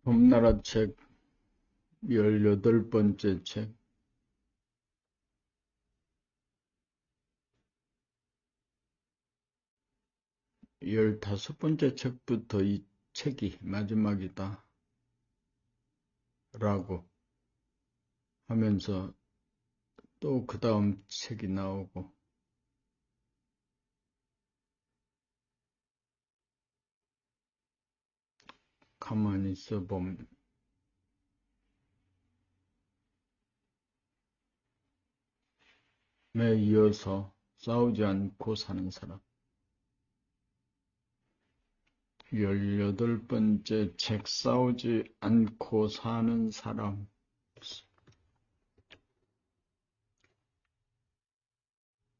봄나라 책 18번째 책. 15번째 책부터 이 책이 마지막이다 라고 하면서 또 그 다음 책이 나오고, 가만히 써보면 매 이어서 싸우지 않고 사는 사람, 18번째 책, 싸우지 않고 사는 사람.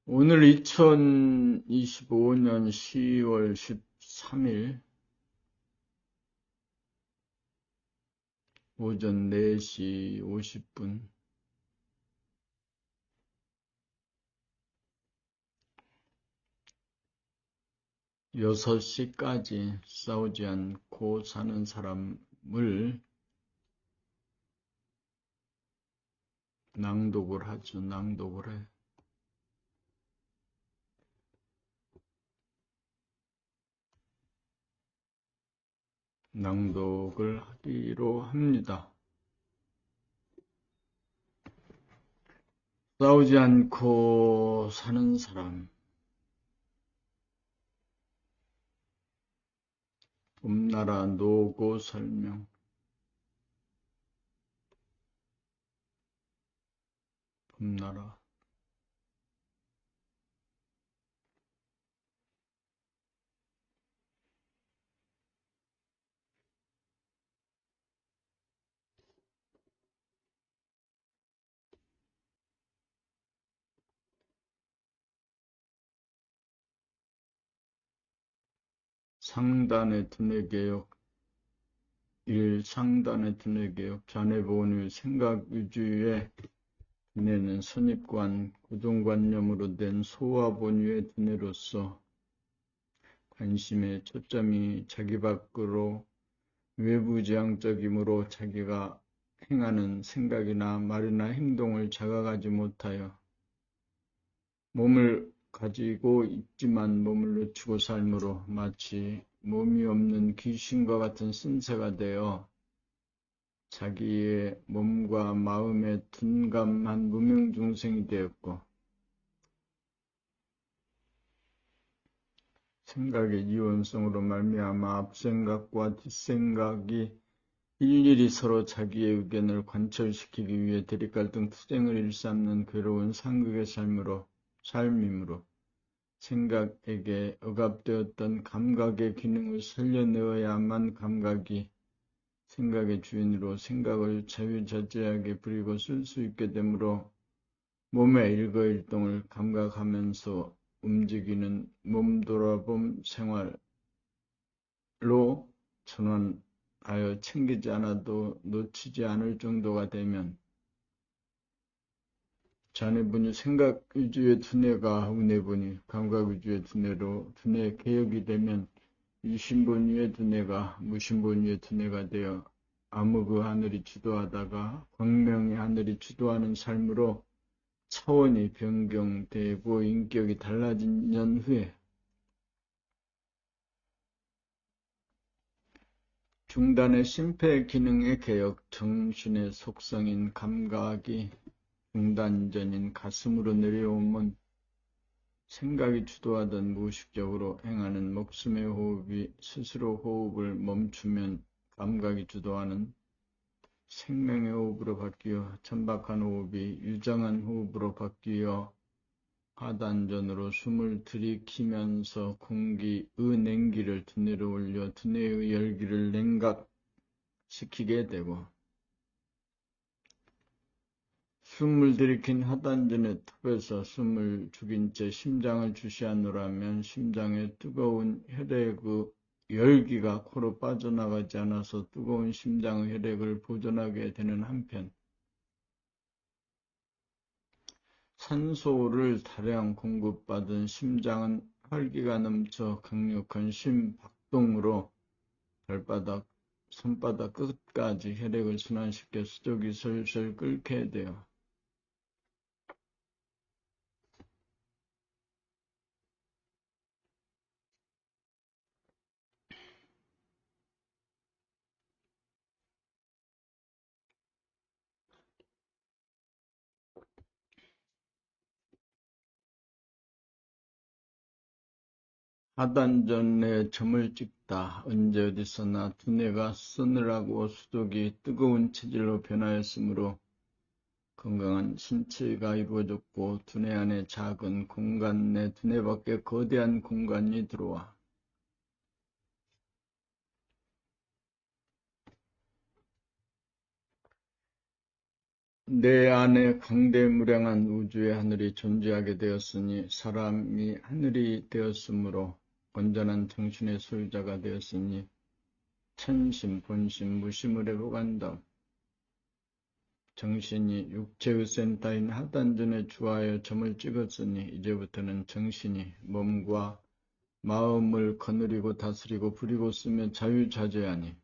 오늘 2025년 10월 13일 오전 4시 50분, 6시까지 싸우지 않고 사는 사람을 낭독을 하죠. 낭독을 해. 낭독을 하기로 합니다. 싸우지 않고 사는 사람. 봄나라 노고 설명. 봄나라. 상단의 두뇌개혁. 1. 상단의 두뇌개혁. 자네보온의 생각 위주의 두뇌는 선입관, 고정관념으로 된 소화본위의 두뇌로서 관심의 초점이 자기 밖으로 외부지향적이므로 자기가 행하는 생각이나 말이나 행동을 자각하지 못하여 몸을 가지고 있지만 몸을 놓치고 삶으로 마치 몸이 없는 귀신과 같은 신세가 되어 자기의 몸과 마음에 둔감한 무명중생이 되었고, 생각의 이원성으로 말미암아 앞생각과 뒷생각이 일일이 서로 자기의 의견을 관철시키기 위해 대립갈등 투쟁을 일삼는 괴로운 상극의 삶이므로 생각에게 억압되었던 감각의 기능을 살려내어야만 감각이 생각의 주인으로 생각을 자유자재하게 부리고 쓸 수 있게 되므로 몸의 일거일동을 감각하면서 움직이는 몸돌아봄 생활로 전환하여 챙기지 않아도 놓치지 않을 정도가 되면 자네분이 생각 위주의 두뇌가 운해분이 감각 위주의 두뇌로 두뇌 개혁이 되면 유심본 위의 두뇌가 무심본 위의 두뇌가 되어 암흑의 하늘이 주도하다가 광명의 하늘이 주도하는 삶으로 차원이 변경되고 인격이 달라진 연후에 중단의 심폐 기능의 개혁, 정신의 속성인 감각이 중단전인 가슴으로 내려오면 생각이 주도하던 무의식적으로 행하는 목숨의 호흡이 스스로 호흡을 멈추면 감각이 주도하는 생명의 호흡으로 바뀌어 천박한 호흡이 유장한 호흡으로 바뀌어 하단전으로 숨을 들이키면서 공기의 냉기를 두뇌로 올려 두뇌의 열기를 냉각시키게 되고, 숨을 들이킨 하단전의 톱에서 숨을 죽인 채 심장을 주시하노라면 심장의 뜨거운 혈액의 열기가 코로 빠져나가지 않아서 뜨거운 심장의 혈액을 보존하게 되는 한편 산소를 다량 공급받은 심장은 활기가 넘쳐 강력한 심박동으로 발바닥, 손바닥 끝까지 혈액을 순환시켜 수족이 슬슬 끓게 해야 돼요. 하단전에 점을 찍다. 언제 어디서나 두뇌가 서늘하고 수족이 뜨거운 체질로 변하였으므로 건강한 신체가 이루어졌고 두뇌 안에 작은 공간 내 두뇌 밖에 거대한 공간이 들어와 내 안에 광대무량한 우주의 하늘이 존재하게 되었으니 사람이 하늘이 되었으므로 온전한 정신의 소유자가 되었으니 천심, 본심, 무심을 회복한다. 정신이 육체의 센터인 하단전에 주하여 점을 찍었으니 이제부터는 정신이 몸과 마음을 거느리고 다스리고 부리고 쓰며 자유자재하니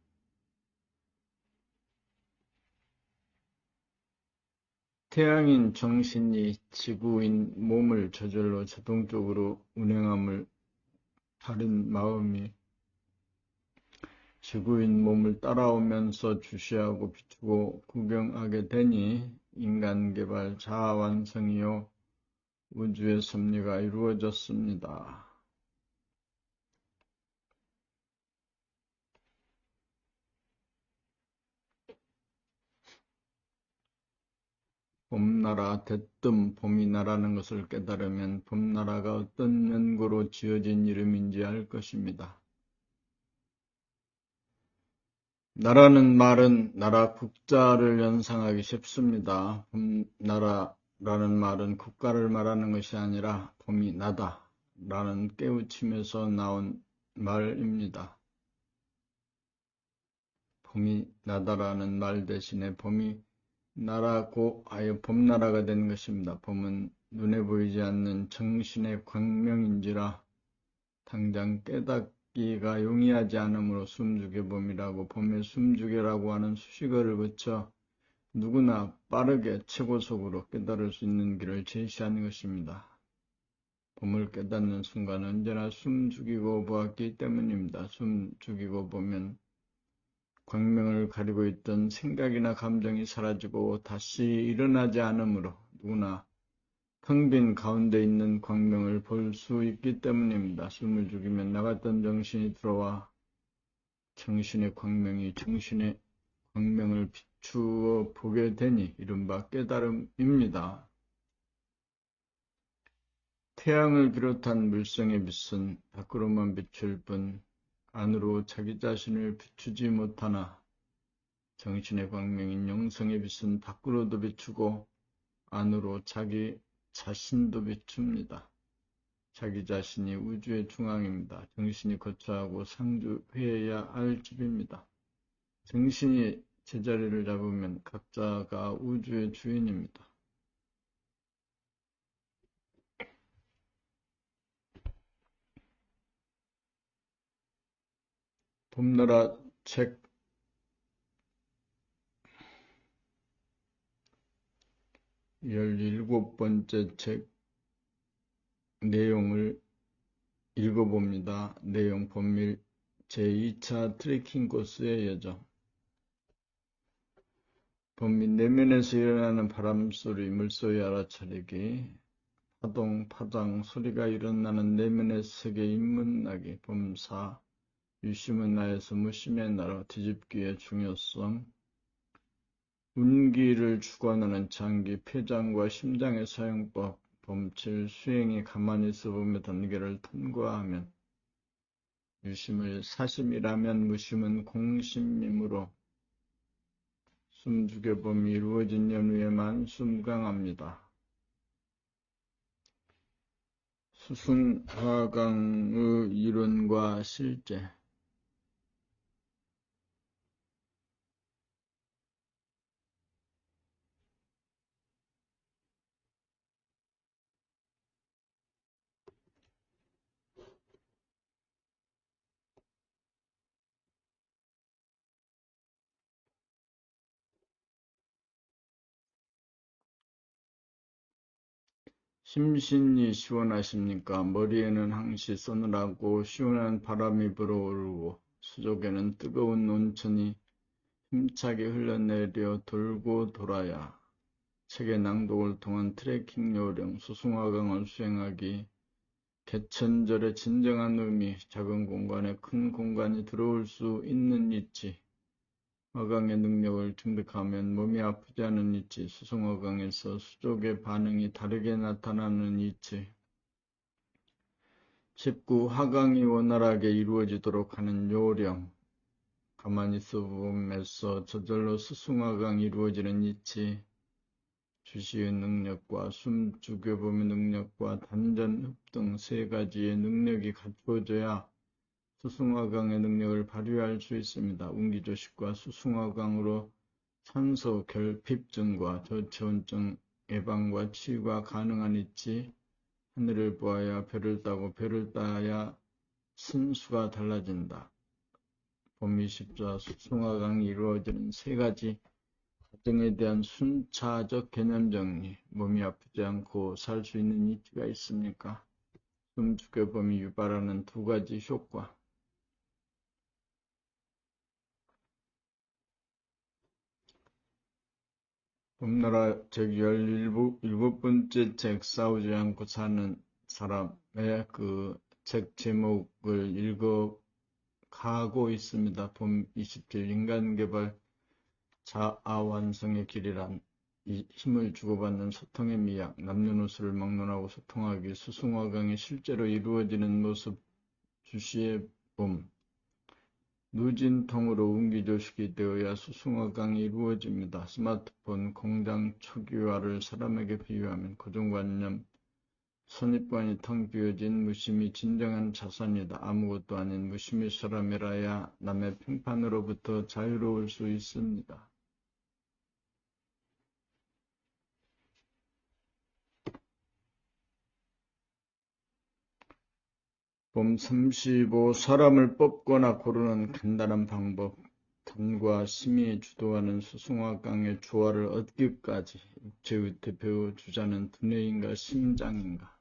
태양인 정신이 지구인 몸을 저절로 자동적으로 운행함을 다른 마음이 지구인 몸을 따라오면서 주시하고 비추고 구경하게 되니 인간개발 자아완성이요 우주의 섭리가 이루어졌습니다. 봄나라 대뜸 봄이 나라는 것을 깨달으면 봄나라가 어떤 연고로 지어진 이름인지 알 것입니다. 나라는 말은 나라 국자를 연상하기 쉽습니다. 봄나라라는 말은 국가를 말하는 것이 아니라 봄이 나다 라는 깨우침에서 나온 말입니다. 봄이 나다라는 말 대신에 봄이 나라고 하여 봄나라가 된 것입니다. 봄은 눈에 보이지 않는 정신의 광명인지라 당장 깨닫기가 용이하지 않으므로 숨죽여 봄이라고 봄에 숨죽여라고 하는 수식어를 붙여 누구나 빠르게 최고속으로 깨달을 수 있는 길을 제시하는 것입니다. 봄을 깨닫는 순간 언제나 숨죽이고 보았기 때문입니다. 숨죽이고 보면 광명을 가리고 있던 생각이나 감정이 사라지고 다시 일어나지 않으므로 누구나 텅 빈 가운데 있는 광명을 볼 수 있기 때문입니다. 숨을 죽이면 나갔던 정신이 들어와 정신의 광명이 정신의 광명을 비추어 보게 되니 이른바 깨달음입니다. 태양을 비롯한 물성의 빛은 밖으로만 비출 뿐 안으로 자기 자신을 비추지 못하나 정신의 광명인 영성의 빛은 밖으로도 비추고 안으로 자기 자신도 비춥니다. 자기 자신이 우주의 중앙입니다. 정신이 거처하고 상주해야 할 집입니다. 정신이 제자리를 잡으면 각자가 우주의 주인입니다. 봄나라 책 17번째 책 내용을 읽어봅니다. 내용 본밀 제2차 트레킹 코스의 여정 봄밑 내면에서 일어나는 바람소리, 물소리 알아차리기 파동, 파장, 소리가 일어나는 내면의 세계 인문학이 봄사, 유심은 나에서 무심의 나로 뒤집기의 중요성 운기를 주관하는 장기, 폐장과 심장의 사용법 봄칠 수행이 가만히 있어보며 단계를 통과하면 유심을 사심이라면 무심은 공심이므로 숨죽여봄이 이루어진 연후에만 숨강합니다. 수승화강의 이론과 실제 심신이 시원하십니까? 머리에는 항시 서늘하고 시원한 바람이 불어오르고 수족에는 뜨거운 온천이 힘차게 흘러내려 돌고 돌아야 책의 낭독을 통한 트레킹 요령, 수숭화강을 수행하기, 개천절의 진정한 의미, 작은 공간에 큰 공간이 들어올 수 있는 이치, 화강의 능력을 증득하면 몸이 아프지 않은 이치, 수숭화강에서 수족의 반응이 다르게 나타나는 이치, 쉽고 화강이 원활하게 이루어지도록 하는 요령, 가만히 있어보면서 저절로 수숭화강이 이루어지는 이치, 주시의 능력과 숨 죽여봄의 능력과 단전 흡등 세 가지의 능력이 갖추어져야 수숭화강의 능력을 발휘할 수 있습니다. 운기조식과 수숭화강으로 산소 결핍증과 저체온증 예방과 치유가 가능한 이치, 하늘을 보아야 별을 따고 별을 따야 신수가 달라진다. 봄이 십자 수숭화강이 이루어지는 세 가지 과정에 대한 순차적 개념 정리, 몸이 아프지 않고 살 수 있는 이치가 있습니까? 숨 죽여봄이 유발하는 두 가지 효과. 봄나라 제17번째 책 싸우지 않고 사는 사람의 그 책 제목을 읽어가고 있습니다. 봄 27 인간개발 자아완성의 길이란 이 힘을 주고받는 소통의 미학, 남녀노소를 막론하고 소통하기, 수숭화강이 실제로 이루어지는 모습, 주시의 봄, 누진통으로 운기조식이 되어야 수숭화강이 이루어집니다. 스마트폰, 공장 초기화를 사람에게 비유하면 고정관념, 선입관이 텅 비어진 무심이 진정한 자산이다. 아무것도 아닌 무심의 사람이라야 남의 평판으로부터 자유로울 수 있습니다. 봄 35. 사람을 뽑거나 고르는 간단한 방법. 단과 심이 주도하는 수숭화강의 조화를 얻기까지 육체의 대표 주자는 두뇌인가 심장인가.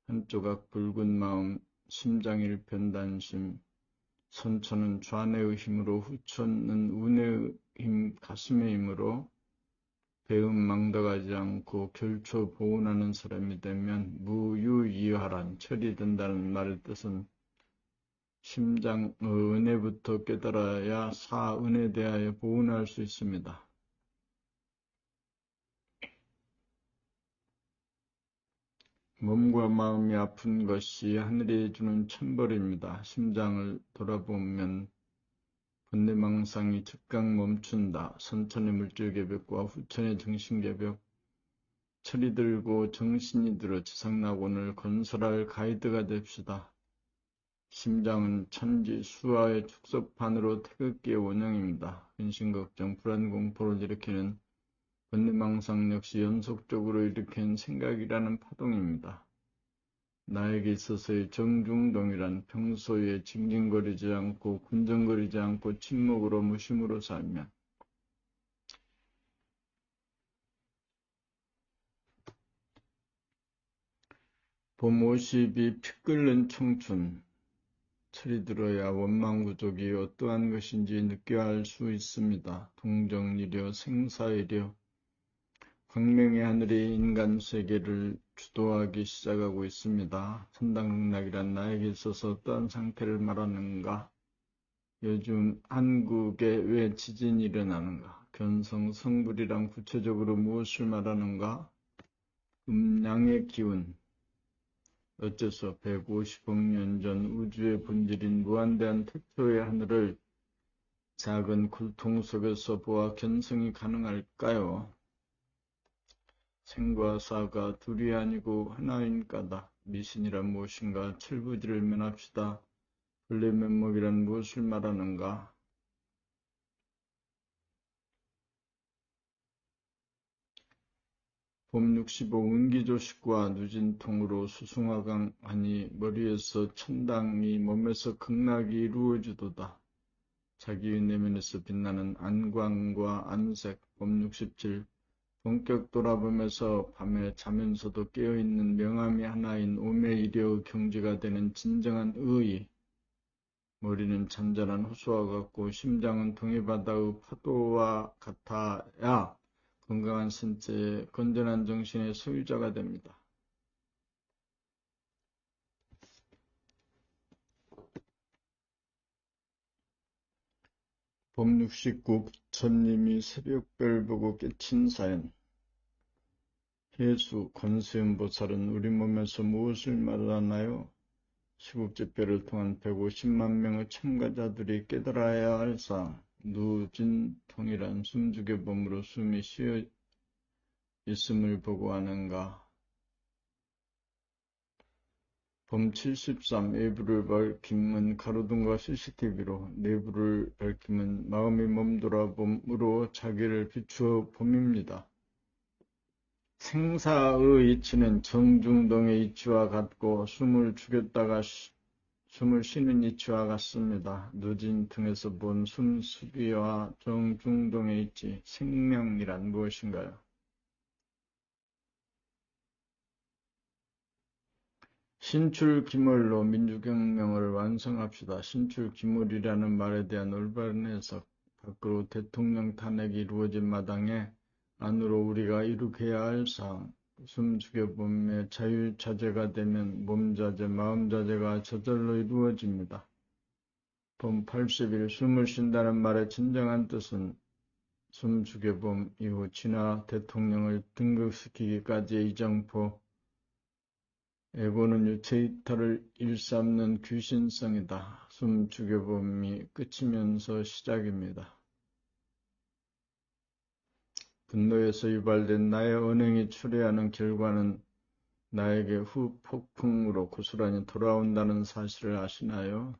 한 조각 붉은 마음, 심장일 변단심, 선천은 좌뇌의 힘으로 후천은 우뇌의 힘, 가슴의 힘으로 배움 망덕하지 않고 결초 보온하는 사람이 되면 무유이하란 철이 든다는 말의 뜻은 심장의 은혜부터 깨달아야 사은에 대하여 보온할 수 있습니다. 몸과 마음이 아픈 것이 하늘이 주는 천벌입니다. 심장을 돌아보면 번뇌망상이 즉각 멈춘다. 선천의 물질개벽과 후천의 정신개벽, 철이 들고 정신이 들어 지상낙원을 건설할 가이드가 됩시다. 심장은 천지 수하의 축소판으로 태극기의 원형입니다. 근심걱정, 불안공포를 일으키는 번뇌망상 역시 연속적으로 일으킨 생각이라는 파동입니다. 나에게 있어서의 정중동이란 평소에 징징거리지 않고 군정거리지 않고 침묵으로 무심으로 살면 봄 52 피 끓는 청춘 철이 들어야 원망구족이 어떠한 것인지 느껴 알 수 있습니다. 동정이려 생사이려 광명의 하늘이 인간 세계를 주도하기 시작하고 있습니다. 천당극락이란 나에게 있어서 어떠한 상태를 말하는가? 요즘 한국에 왜 지진이 일어나는가? 견성, 성불이란 구체적으로 무엇을 말하는가? 음양의 기운. 어째서 150억 년 전 우주의 본질인 무한대한 태초의 하늘을 작은 굴통 속에서 보아 견성이 가능할까요? 생과 사가 둘이 아니고 하나인 까다. 미신이란 무엇인가? 철부지를 면합시다. 본래 면목이란 무엇을 말하는가? 봄 65 운기조식과 누진통으로 수숭화강하니 머리에서 천당이 몸에서 극락이 이루어지도다. 자기의 내면에서 빛나는 안광과 안색. 봄 67 본격 돌아보면서 밤에 자면서도 깨어있는 명암이 하나인 오매이려의 경지가 되는 진정한 의의. 머리는 잔잔한 호수와 같고 심장은 동해바다의 파도와 같아야 건강한 신체에 건전한 정신의 소유자가 됩니다. 봄 69 부처님이 새벽별 보고 깨친 사연. 해수 권세음보살은 우리 몸에서 무엇을 말하나요? 시국집회를 통한 150만 명의 참가자들이 깨달아야 할 사항. 누진통이란 숨죽여 봄으로 숨이 쉬어 있음을 보고하는가. 봄 73 외부를 밝힘은 가로등과 CCTV로, 내부를 밝힘은 마음이 몸돌아 봄으로 자기를 비추어 봄입니다. 생사의 이치는 정중동의 이치와 같고 숨을 죽였다가 숨을 쉬는 이치와 같습니다. 누진통에서 본 숨수비와 정중동의 이치, 생명이란 무엇인가요? 신출기몰로 민주혁명을 완성합시다. 신출기몰이라는 말에 대한 올바른 해석. 밖으로 대통령 탄핵이 이루어진 마당에 안으로 우리가 이룩해야 할 사항. 숨 죽여봄의 자유자재가 되면 몸자재, 마음자재가 저절로 이루어집니다. 봄 80일 숨을 쉰다는 말의 진정한 뜻은 숨 죽여봄 이후 진화 대통령을 등극시키기까지의 이정포, 에고는 유체이탈을 일삼는 귀신성이다. 숨 죽여봄이 끝이면서 시작입니다. 분노에서 유발된 나의 언행이 초래하는 결과는 나에게 후폭풍으로 고스란히 돌아온다는 사실을 아시나요?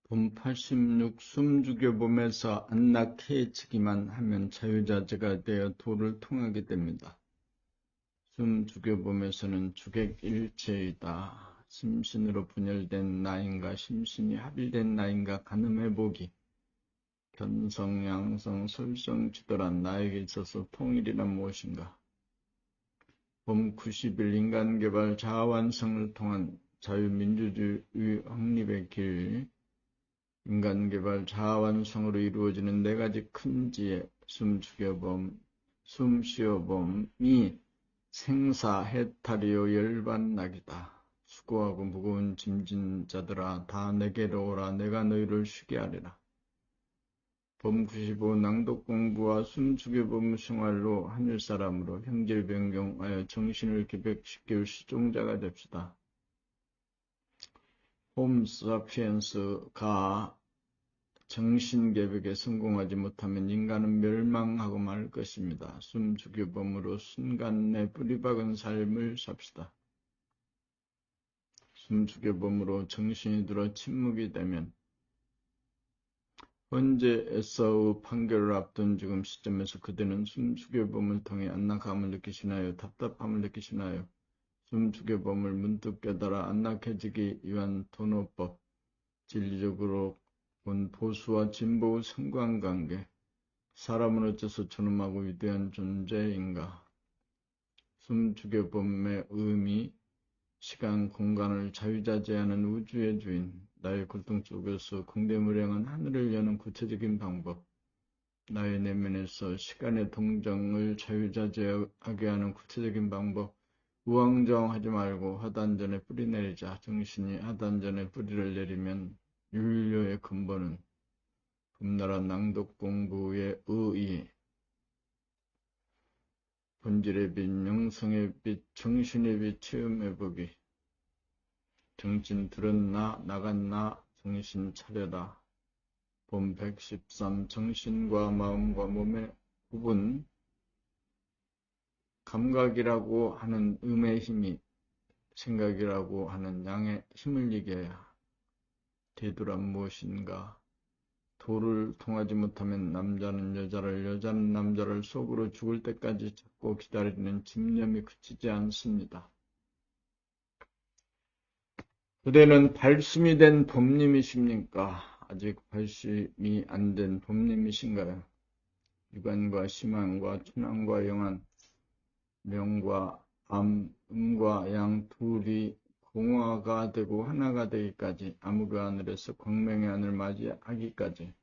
봄 86 숨 죽여봄에서 안락해지기만 하면 자유자재가 되어 도를 통하게 됩니다. 숨 죽여봄에서는 주객일체이다. 심신으로 분열된 나인가 심신이 합일된 나인가 가늠해보기. 견성, 양성, 설성, 지도란 나에게 있어서 통일이란 무엇인가? 봄 90일 인간개발 자아완성을 통한 자유민주주의 확립의 길. 인간개발 자아완성으로 이루어지는 네 가지 큰 지혜, 숨 죽여봄, 숨 쉬어봄이 생사해탈이요 열반낙이다. 수고하고 무거운 짐진 자들아 다 내게로 오라. 내가 너희를 쉬게 하리라. 봄 95 낭독 공부와 숨 죽여봄 생활로 하늘사람으로 형질 변경하여 정신을 기백시킬 시종자가 됩시다. 홈 사피엔스가 정신개벽에 성공하지 못하면 인간은 멸망하고 말 것입니다. 숨 죽여봄으로 순간 내 뿌리박은 삶을 삽시다. 숨 죽여봄으로 정신이 들어 침묵이 되면 현재 에서의 판결을 앞둔 지금 시점에서 그대는 숨 죽여봄을 통해 안락함을 느끼시나요? 답답함을 느끼시나요? 숨 죽여봄을 문득 깨달아 안락해지기 위한 도노법, 진리적으로 본 보수와 진보의 상관관계, 사람은 어째서 존엄하고 위대한 존재인가? 숨 죽여봄의 의미, 시간, 공간을 자유자재하는 우주의 주인, 나의 골동 속에서 공대무량한 하늘을 여는 구체적인 방법, 나의 내면에서 시간의 동정을 자유자재하게 하는 구체적인 방법, 우왕좌왕하지 말고 하단전에 뿌리 내리자. 정신이 하단전에 뿌리를 내리면 윤료의 근본은 봄나라 낭독 공부의 의의, 본질의 빛, 영성의 빛, 정신의 빛 체험해보기. 정신 들었나 나갔나 정신 차려라. 봄 113 정신과 마음과 몸의 구분. 감각이라고 하는 음의 힘이 생각이라고 하는 양의 힘을 이겨야. 대두란 무엇인가? 도를 통하지 못하면 남자는 여자를, 여자는 남자를 속으로 죽을 때까지 찾고 기다리는 집념이 그치지 않습니다. 그대는 발심이 된 법님이십니까? 아직 발심이 안 된 법님이신가요? 유관과 심한과 천한과 영한, 명과 암, 음과 양 둘이 공화가 되고 하나가 되기까지, 암흑의 하늘에서 광명의 하늘 맞이하기까지.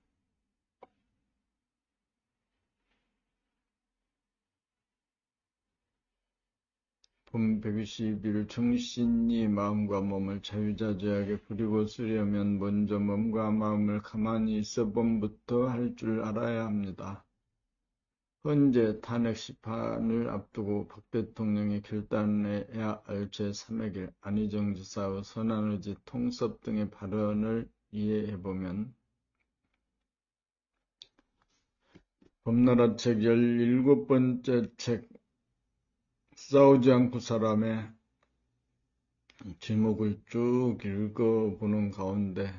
본 121 정신이 마음과 몸을 자유자재하게 부리고 쓰려면 먼저 몸과 마음을 가만히 있어 본부터 할 줄 알아야 합니다. 현재 탄핵 심판을 앞두고 박 대통령이 결단해야 할 제3의 길, 안희정 지사의 선한의지 통섭 등의 발언을 이해해보면 범나라 책 17번째 책 싸우지 않고 사람의 제목을 쭉 읽어보는 가운데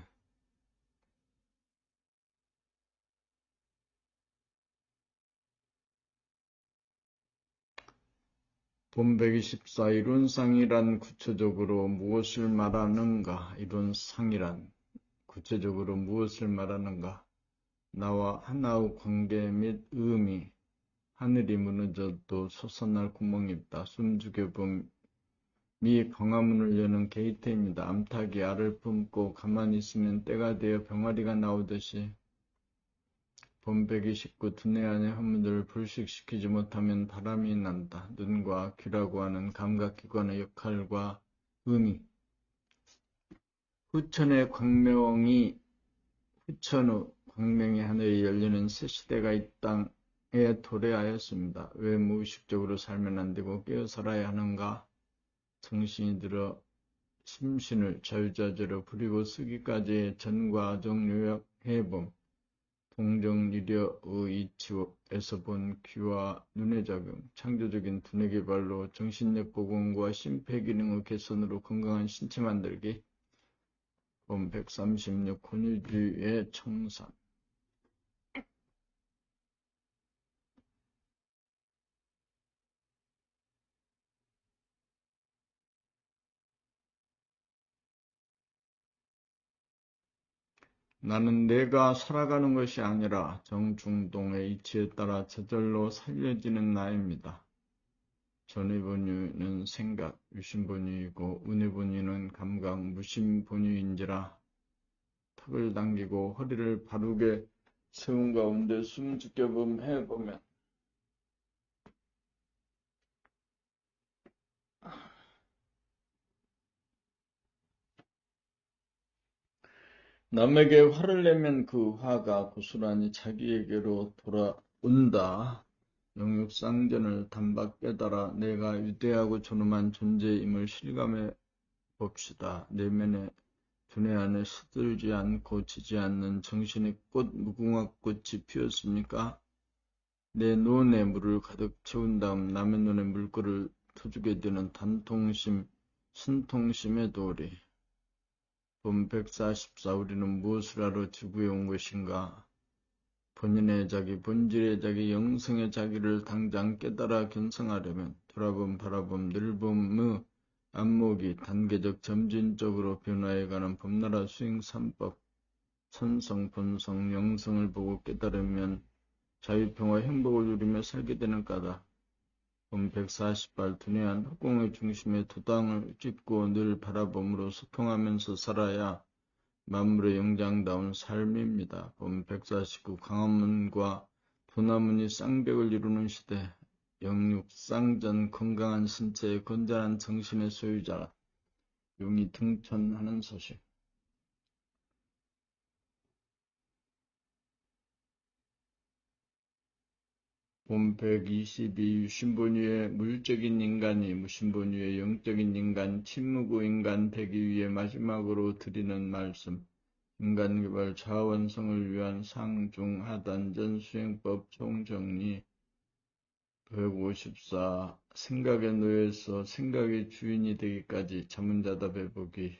본 124 이론상이란 구체적으로 무엇을 말하는가? 이론상이란 구체적으로 무엇을 말하는가? 나와 하나의 관계 및 의미, 하늘이 무너져도 솟아날 구멍이 있다. 숨죽여봄 미 광화문을 여는 게이트입니다. 암탉이 알을 품고 가만히 있으면 때가 되어 병아리가 나오듯이 본 129 두뇌 안의 허물들을 불식시키지 못하면 바람이 난다. 눈과 귀라고 하는 감각기관의 역할과 의미. 후천의 광명이 후천의 광명의 하늘이 열리는 새 시대가 이 땅에 도래하였습니다. 왜 무의식적으로 살면 안 되고 깨어 살아야 하는가? 정신이 들어 심신을 자유자재로 부리고 쓰기까지의 전과정 요약해봄. 동정리려의 이치에서 본 귀와 눈의 작용, 창조적인 두뇌 개발로 정신력 보건과 심폐기능의 개선으로 건강한 신체 만들기. 본 136 권위주의의 청산. 나는 내가 살아가는 것이 아니라 정중동의 이치에 따라 저절로 살려지는 나입니다. 전의본유는 생각, 유심본유이고 은혜본유는 감각, 무심본유인지라. 턱을 당기고 허리를 바르게 세운 가운데 숨 지켜보면 남에게 화를 내면 그 화가 고스란히 자기에게로 돌아온다. 영육상전을 단박 깨달아 내가 위대하고 존엄한 존재임을 실감해 봅시다. 내면에 두뇌 안에 시들지 않고 지지 않는 정신의 꽃 무궁화꽃이 피었습니까? 내 논에 물을 가득 채운 다음 남의 논에 물결을 터주게 되는 단통심, 신통심의 도리. 본 144 우리는 무엇을 하러 지구에 온 것인가? 본인의 자기, 본질의 자기, 영성의 자기를 당장 깨달아 견성하려면 돌아봄, 바라봄, 늘봄의 안목이 단계적 점진적으로 변화해가는 범나라 수행 3법, 선성, 본성, 영성을 보고 깨달으면 자유평화 행복을 누리며 살게 되는 까다. 본 148 두뇌한 허공의 중심에 도당을 찢고 늘 바라봄으로 소통하면서 살아야 만물의 영장다운 삶입니다. 본 149 광화문과 도남문이 쌍벽을 이루는 시대. 영육상전 건강한 신체의 건전한 정신의 소유자 용이 등천하는 소식. 본 122 유심본유의 물적인 인간이 무심본유의 영적인 인간, 침묵의 인간 되기 위해 마지막으로 드리는 말씀. 인간개발 자원성을 위한 상중하단전 수행법 총정리. 154 생각의 노예에서 생각의 주인이 되기까지 자문자답해 보기.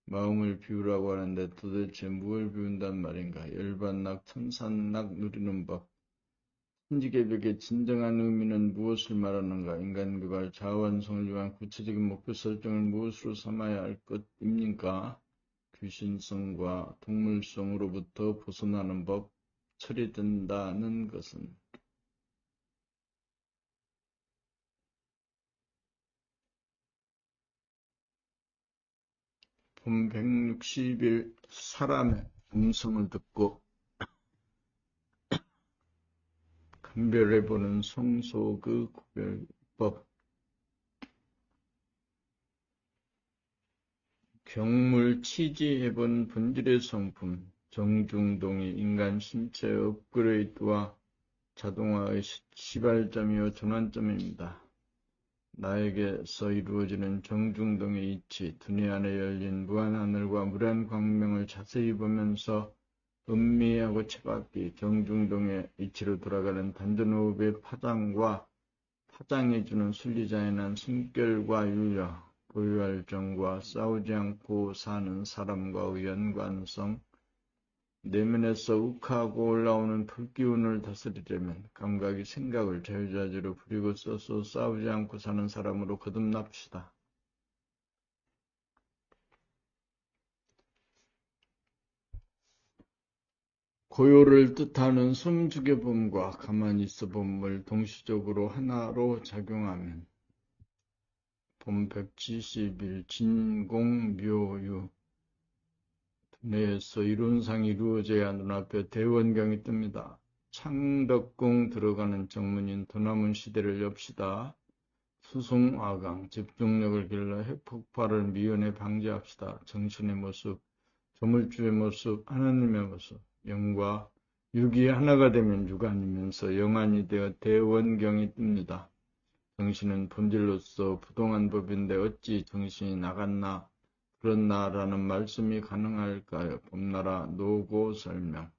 마음을 비우라고 하는데 도대체 무엇을 비운단 말인가? 열반낙, 천산낙 누리는 법. 천지개벽의 진정한 의미는 무엇을 말하는가? 인간교가 자원성을 위한 구체적인 목표 설정을 무엇으로 삼아야 할 것입니까? 귀신성과 동물성으로부터 벗어나는 법, 처리된다는 것은 봄 160일 사람의 음성을 듣고 감별해보는 성소의 구별법. 경물 치지해본 본질의 성품, 정중동이 인간 신체의 업그레이드와 자동화의 시발점이요 전환점입니다. 나에게서 이루어지는 정중동의 이치, 두뇌 안에 열린 무한하늘과 무한 광명을 자세히 보면서 음미하고 채받기, 정중동의 이치로 돌아가는 단전호흡의 파장과 파장해주는 순리자연한 숨결과 윤력, 고유할정과 싸우지 않고 사는 사람과의 연관성, 내면에서 욱하고 올라오는 불기운을 다스리려면 감각이 생각을 자유자재로 부리고 써서 싸우지 않고 사는 사람으로 거듭납시다. 고요를 뜻하는 숨죽여봄과 가만히 있어봄을 동시적으로 하나로 작용하면 봄 170일 진공묘유 내에서 이론상이 이루어져야 눈앞에 대원경이 뜹니다. 창덕궁 들어가는 정문인 도남문 시대를 엽시다. 수송화강, 집중력을 길러 핵폭발을 미연에 방지합시다. 정신의 모습, 조물주의 모습, 하나님의 모습, 영과 육이 하나가 되면 육아니면서 영안이 되어 대원경이 뜹니다. 정신은 본질로서 부동한 법인데 어찌 정신이 나갔나 그렇나라는 말씀이 가능할까요? 봄나라 노고 설명.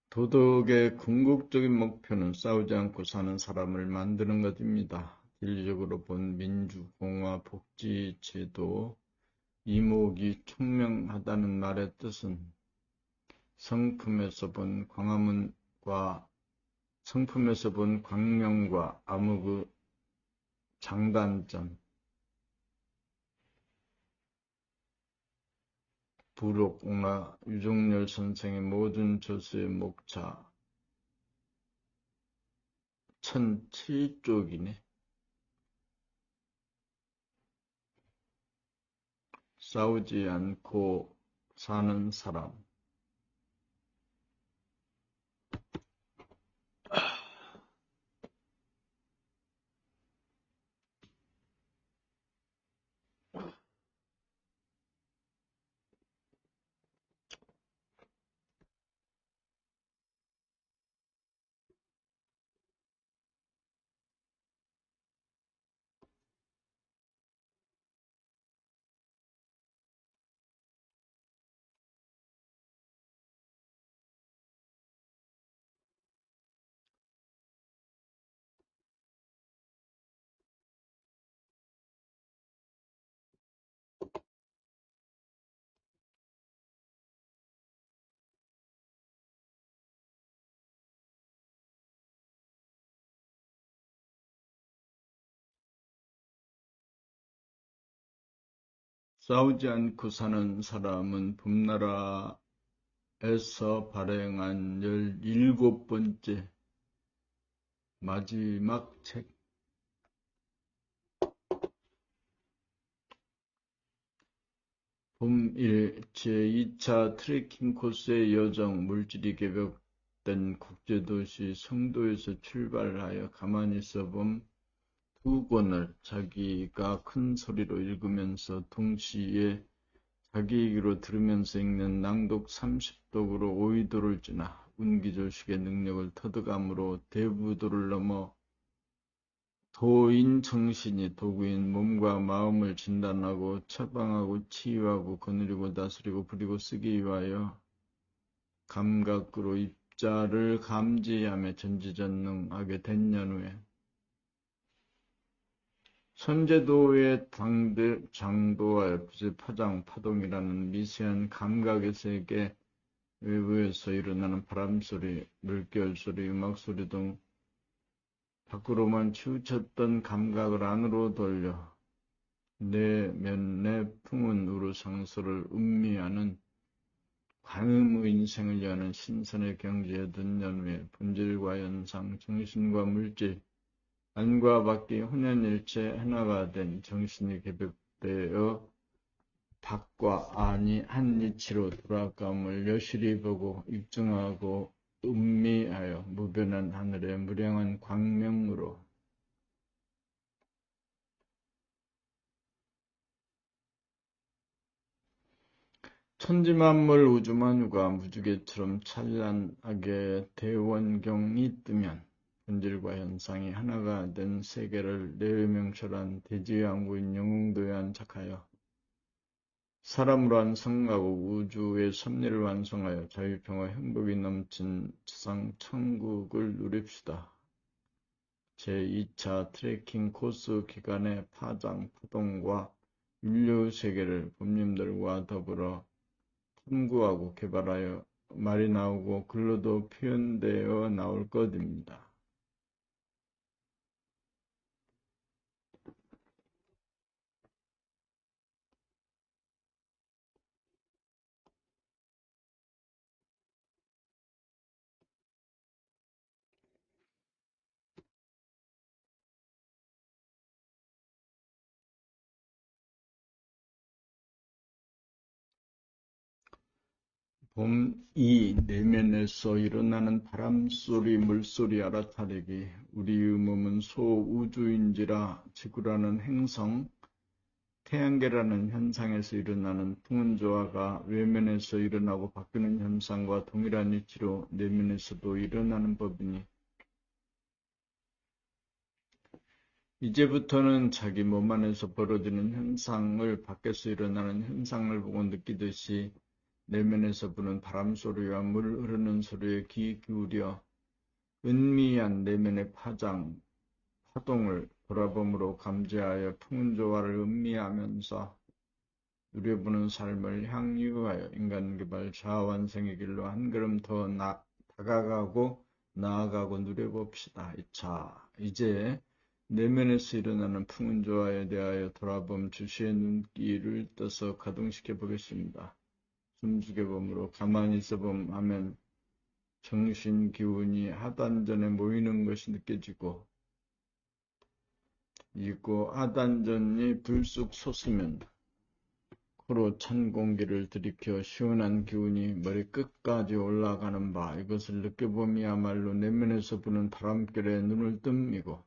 도덕의 궁극적인 목표는 싸우지 않고 사는 사람을 만드는 것입니다. 진리적으로 본 민주, 공화, 복지, 제도, 이목이 총명하다는 말의 뜻은 성품에서 본 광명과 암흑의 장단점, 부록나 유종열 선생의 모든 저수의 목차 1007쪽이네. 싸우지 않고 사는 사람. 싸우지 않고 사는 사람은 봄나라에서 발행한 17번째 마지막 책. 봄 1 제2차 트레킹 코스의 여정, 물질이 개벽된 국제도시 성도에서 출발하여 가만히 있어봄 두 권을 자기가 큰 소리로 읽으면서 동시에 자기 얘기로 들으면서 읽는 낭독 30독으로 오이도를 지나 운기조식의 능력을 터득함으로 대부도를 넘어 도인 정신이 도구인 몸과 마음을 진단하고 처방하고 치유하고 거느리고 다스리고 부리고 쓰기 위하여 감각으로 입자를 감지하며 전지전능하게 된 연후에 선제도의 당대, 장도와 빛의 파장, 파동이라는 미세한 감각의 세계, 외부에서 일어나는 바람소리, 물결소리, 음악소리 등 밖으로만 치우쳤던 감각을 안으로 돌려 내면의 품은 우르상소를 음미하는 관음의 인생을 여는 신선의 경지에 든 연후에 본질과 연상, 정신과 물질, 안과 밖이 혼연일체 하나가 된 정신이 개벽되어 밖과 안이 한 이치로 돌아감을 여실히 보고 입증하고 음미하여 무변한 하늘의 무량한 광명으로 천지만물 우주만유가 무지개처럼 찬란하게 대원경이 뜨면 본질과 현상이 하나가 된 세계를 내외명철한 대지왕구인 영웅도에 안착하여 사람으로 한 성하고 우주의 섭리를 완성하여 자유평화 행복이 넘친 지상 천국을 누립시다. 제2차 트레킹 코스 기간의 파장, 파동과 윤류 세계를 법님들과 더불어 탐구하고 개발하여 말이 나오고 글로도 표현되어 나올 것입니다. 봄 2. 내면에서 일어나는 바람소리, 물소리 알아차리기. 우리의 몸은 소우주인지라 지구라는 행성, 태양계라는 현상에서 일어나는 풍운조화가 외면에서 일어나고 바뀌는 현상과 동일한 이치로 내면에서도 일어나는 법이니 이제부터는 자기 몸 안에서 벌어지는 현상을 밖에서 일어나는 현상을 보고 느끼듯이 내면에서 부는 바람소리와 물 흐르는 소리에 귀 기울여 은미한 내면의 파장, 파동을 돌아봄으로 감지하여 풍운조화를 음미하면서 누려보는 삶을 향유하여 인간개발 자아완성의 길로 한 걸음 더 다가가고 나아가고 누려봅시다. 이제 내면에서 일어나는 풍운조화에 대하여 돌아봄 주시의 눈길을 떠서 가동시켜 보겠습니다. 숨죽여봄으로 가만히 있어봄 하면 정신 기운이 하단전에 모이는 것이 느껴지고 이고 하단전이 불쑥 솟으면 코로 찬 공기를 들이켜 시원한 기운이 머리 끝까지 올라가는 바 이것을 느껴봄이야말로 내면에서 부는 바람결에 눈을 뜹이고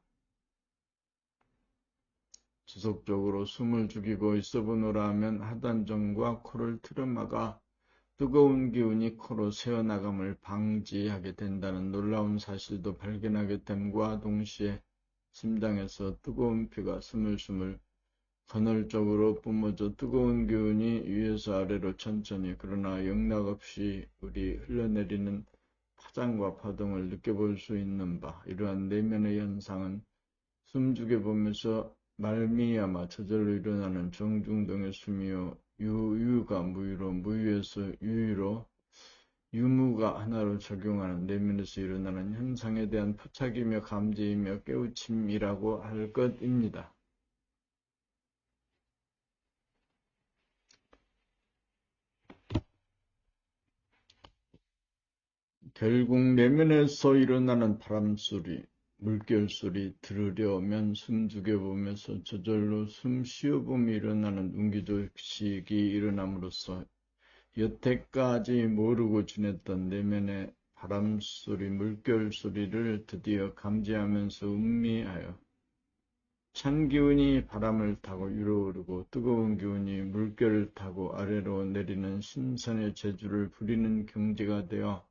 지속적으로 숨을 죽이고 있어보노라 하면 하단전과 코를 틀어막아 뜨거운 기운이 코로 새어나감을 방지하게 된다는 놀라운 사실도 발견하게 됨과 동시에 심장에서 뜨거운 피가 스물스물 간헐적으로 뿜어져 뜨거운 기운이 위에서 아래로 천천히 그러나 영락없이 우리 흘러내리는 파장과 파동을 느껴볼 수 있는 바 이러한 내면의 현상은 숨죽여 보면서 말미암아 저절로 일어나는 정중동의 숨이요 유유가 무유로 무유에서 유유로 유무가 하나로 적용하는 내면에서 일어나는 현상에 대한 포착이며 감지이며 깨우침이라고 할 것입니다. 결국 내면에서 일어나는 바람소리, 물결소리 들으려면 숨 죽여보면서 저절로 숨 쉬어보며 일어나는 운기조식이 일어남으로써 여태까지 모르고 지냈던 내면의 바람소리, 물결소리를 드디어 감지하면서 음미하여 찬 기운이 바람을 타고 위로 오르고 뜨거운 기운이 물결을 타고 아래로 내리는 신선의 재주를 부리는 경지가 되어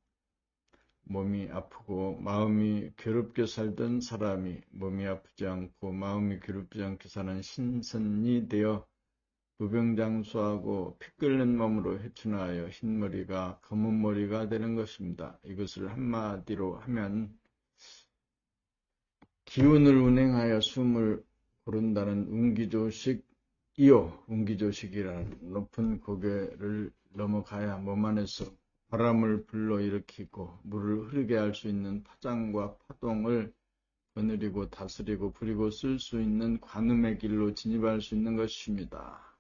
몸이 아프고 마음이 괴롭게 살던 사람이 몸이 아프지 않고 마음이 괴롭지 않게 사는 신선이 되어 무병장수하고 피 끓는 몸으로 해춘하여 흰머리가 검은 머리가 되는 것입니다. 이것을 한마디로 하면 기운을 운행하여 숨을 고른다는 운기조식이란 높은 고개를 넘어가야 몸 안에서 바람을 불러일으키고 물을 흐르게 할 수 있는 파장과 파동을 거느리고 다스리고 부리고 쓸 수 있는 관음의 길로 진입할 수 있는 것입니다.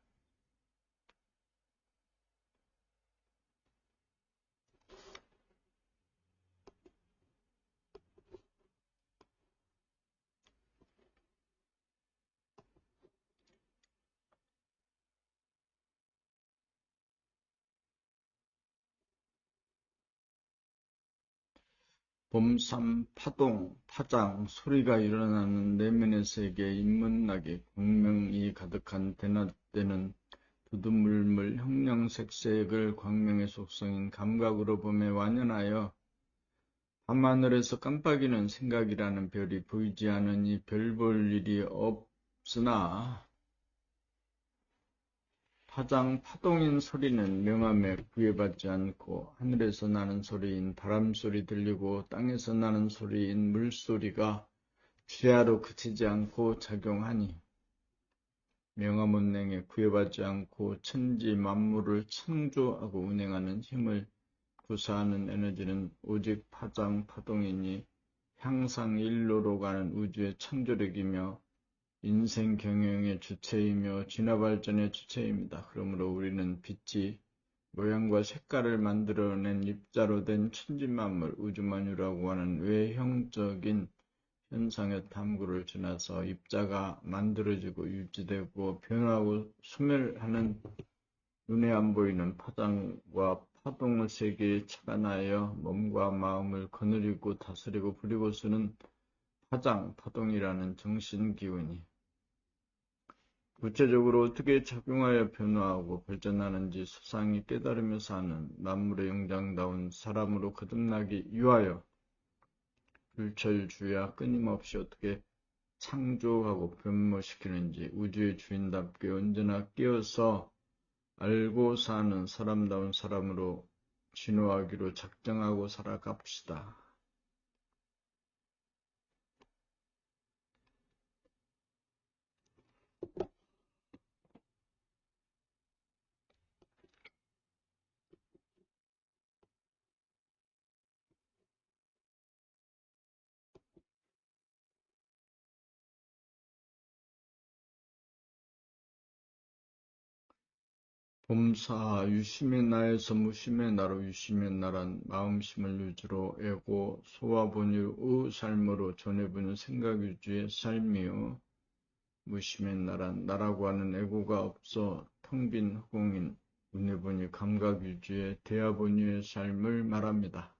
봄삼 파동, 파장, 소리가 일어나는 내면의 세계 인문학의 광명이 가득한 대낮때는 두두물물 형령색색을 광명의 속성인 감각으로 봄에 완연하여 밤하늘에서 깜빡이는 생각이라는 별이 보이지 않으니 별 볼 일이 없으나 파장, 파동인 소리는 명암에 구애받지 않고 하늘에서 나는 소리인 바람소리 들리고 땅에서 나는 소리인 물소리가 취하로 그치지 않고 작용하니 명암운행에 구애받지 않고 천지 만물을 창조하고 운행하는 힘을 구사하는 에너지는 오직 파장, 파동이니 향상일로로 가는 우주의 창조력이며 인생 경영의 주체이며 진화발전의 주체입니다. 그러므로 우리는 빛이 모양과 색깔을 만들어낸 입자로 된 천지만물, 우주만유라고 하는 외형적인 현상의 탐구를 지나서 입자가 만들어지고 유지되고 변화하고 소멸하는 눈에 안 보이는 파장과 파동의 세계에 착안하여 몸과 마음을 거느리고 다스리고 부리고 쓰는 파장, 파동이라는 정신기운이 구체적으로 어떻게 작용하여 변화하고 발전하는지 소상히 깨달으며 사는 만물의 영장다운 사람으로 거듭나기 위하여 불철주야 끊임없이 어떻게 창조하고 변모시키는지 우주의 주인답게 언제나 끼어서 알고 사는 사람다운 사람으로 진화하기로 작정하고 살아갑시다. 봄사 유심의 나에서 무심의 나로 유심의 나란 마음심을 유주로 애고 소화본유의 삶으로 전해보는 생각유주의 삶이요 무심의 나란 나라고 하는 애고가 없어 텅 빈 허공인 운해본유 감각유주의 대화본유의 삶을 말합니다.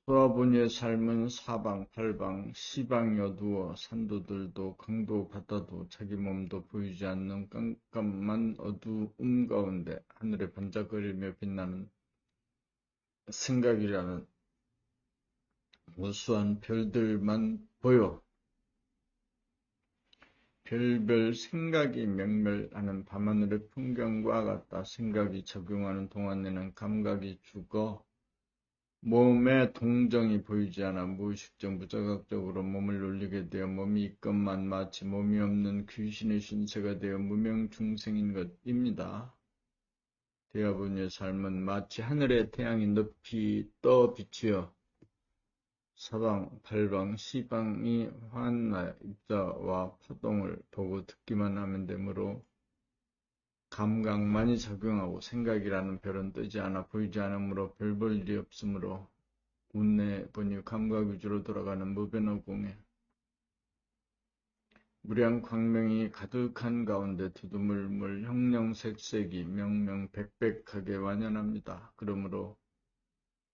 소화본유의 삶은 사방, 팔방, 시방이 어두워 산도들도 강도 바다도 자기 몸도 보이지 않는 깜깜한 어두움 가운데 하늘에 반짝거리며 빛나는 생각이라는 무수한 별들만 보여 별별 생각이 명멸하는 밤하늘의 풍경과 같다. 생각이 적용하는 동안에는 감각이 죽어 몸에 동정이 보이지 않아 무의식적 무자각적으로 몸을 놀리게 되어 몸이 있건만 마치 몸이 없는 귀신의 신세가 되어 무명중생인 것입니다. 대화분의 삶은 마치 하늘의 태양이 높이 떠 비추어 사방, 팔방, 시방이 환나 입자와 파동을 보고 듣기만 하면 되므로 감각만이 작용하고 생각이라는 별은 뜨지 않아 보이지 않으므로 별 볼 일이 없으므로 운내 본유 감각 위주로 돌아가는 무변의 공에 무량 광명이 가득한 가운데 두두물물 형령색색이 명명백백하게 완연합니다. 그러므로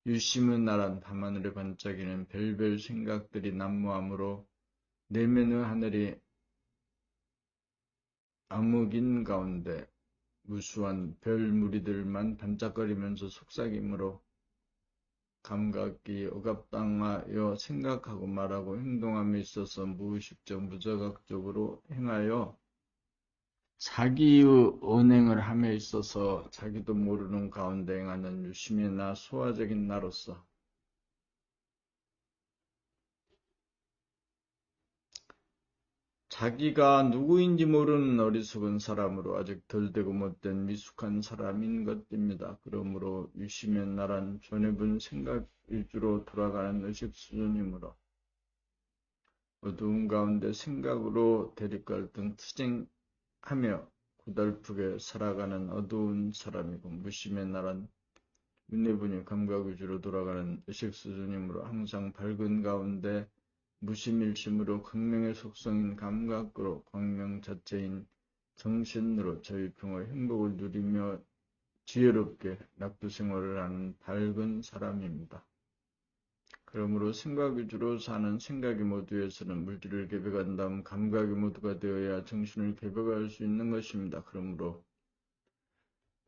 유심은 나란 밤하늘에 반짝이는 별별 생각들이 난무하므로 내면의 하늘이 암흑인 가운데 무수한 별 무리들만 반짝거리면서 속삭이므로 감각이 억압당하여 생각하고 말하고 행동함에 있어서 무의식적 무자각적으로 행하여 자기의 언행을 함에 있어서 자기도 모르는 가운데 행하는 유심의 나 소화적인 나로서 자기가 누구인지 모르는 어리석은 사람으로 아직 덜 되고 못된 미숙한 사람인 것입니다. 그러므로 유심의 나란 전해분 생각 일주로 돌아가는 의식 수준이므로 어두운 가운데 생각으로 대립갈등 투쟁하며 고달프게 살아가는 어두운 사람이고 무심의 나란 윤회분이 감각 위주로 돌아가는 의식 수준이므로 항상 밝은 가운데 무심일심으로 광명의 속성인 감각으로 광명 자체인 정신으로 저희평의 행복을 누리며 지혜롭게 낙두생활을 하는 밝은 사람입니다. 그러므로 생각 위주로 사는 생각이 모두에서는 물질을 개벽한 다음 감각이 모두가 되어야 정신을 개벽할 수 있는 것입니다. 그러므로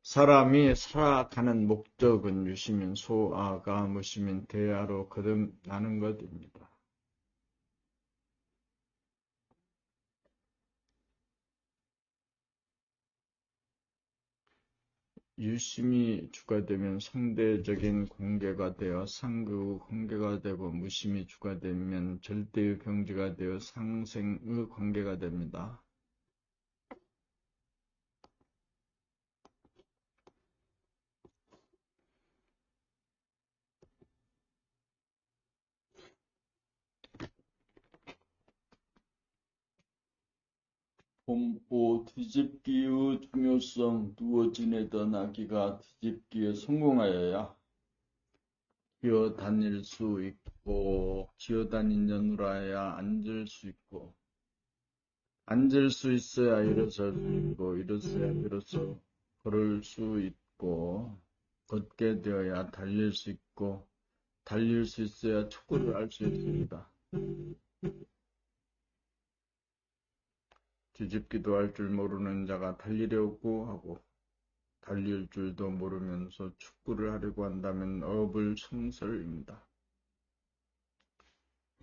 사람이 살아가는 목적은 유심인 소아가 무심인 대아로 거듭나는 것입니다. 유심이 주가 되면 상대적인 관계가 되어 상극의 관계가 되고 무심이 주가 되면 절대의 경지가 되어 상생의 관계가 됩니다. 봄보 뒤집기의 중요성 누워 지내던 아기가 뒤집기에 성공하여야 기어다닐 수 있고 기어다니느라야 앉을 수 있고 앉을 수 있어야 일어설 수 있고 일어서야 비로소 걸을 수 있고 걷게 되어야 달릴 수 있고 달릴 수 있어야 축구를 할 수 있습니다. 뒤집기도 할 줄 모르는 자가 달리려고 하고 달릴 줄도 모르면서 축구를 하려고 한다면 어불성설입니다.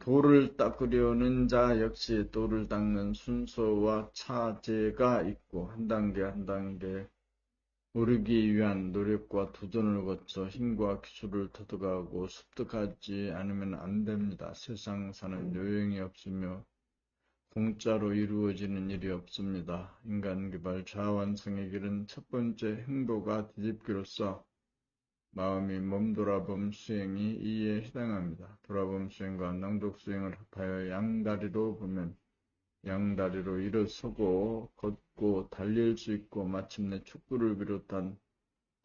돌을 닦으려는 자 역시 돌을 닦는 순서와 차제가 있고 한 단계 한 단계 오르기 위한 노력과 도전을 거쳐 힘과 기술을 터득하고 습득하지 않으면 안 됩니다. 세상 사는 요령이 없으며 공짜로 이루어지는 일이 없습니다. 인간개발 자아완성의 길은 첫 번째 행보가 뒤집기로서 마음이 몸돌아봄 수행이 이에 해당합니다. 돌아봄 수행과 낭독 수행을 합하여 양다리로 보면 양다리로 일어서고 걷고 달릴 수 있고 마침내 축구를 비롯한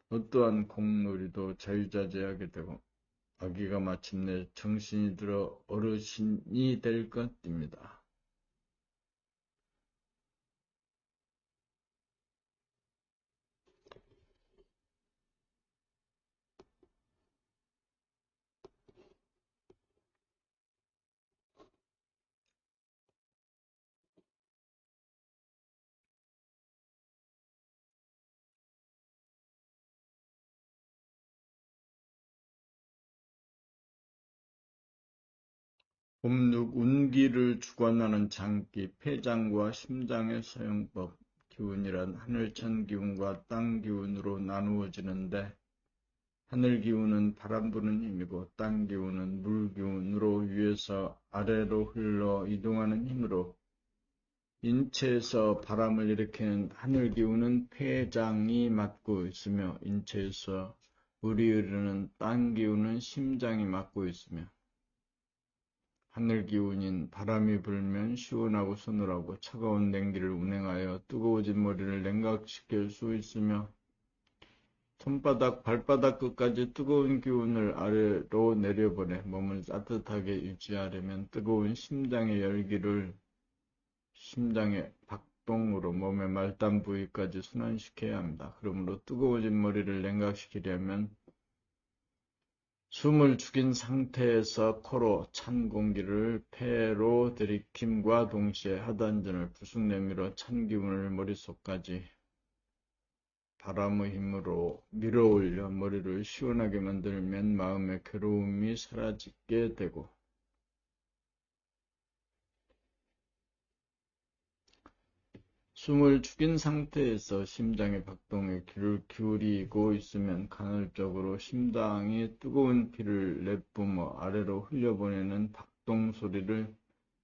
어떠한 공놀이도 자유자재하게 되고 아기가 마침내 정신이 들어 어르신이 될 것입니다. 봄육 운기를 주관하는 장기, 폐장과 심장의 사용법, 기운이란 하늘천 기운과 땅 기운으로 나누어지는데 하늘 기운은 바람 부는 힘이고 땅 기운은 물 기운으로 위에서 아래로 흘러 이동하는 힘으로 인체에서 바람을 일으키는 하늘 기운은 폐장이 맡고 있으며 인체에서 물이 흐르는 땅 기운은 심장이 맡고 있으며 하늘 기운인 바람이 불면 시원하고 서늘하고 차가운 냉기를 운행하여 뜨거워진 머리를 냉각시킬 수 있으며 손바닥, 발바닥 끝까지 뜨거운 기운을 아래로 내려보내 몸을 따뜻하게 유지하려면 뜨거운 심장의 열기를 심장의 박동으로 몸의 말단 부위까지 순환시켜야 합니다. 그러므로 뜨거워진 머리를 냉각시키려면 숨을 죽인 상태에서 코로 찬 공기를 폐로 들이킴과 동시에 하단전을 부숙 내밀어 찬 기운을 머릿속까지 바람의 힘으로 밀어올려 머리를 시원하게 만들면 마음의 괴로움이 사라지게 되고 숨을 죽인 상태에서 심장의 박동에 귀를 기울이고 있으면 간헐적으로 심장이 뜨거운 피를 내뿜어 아래로 흘려보내는 박동 소리를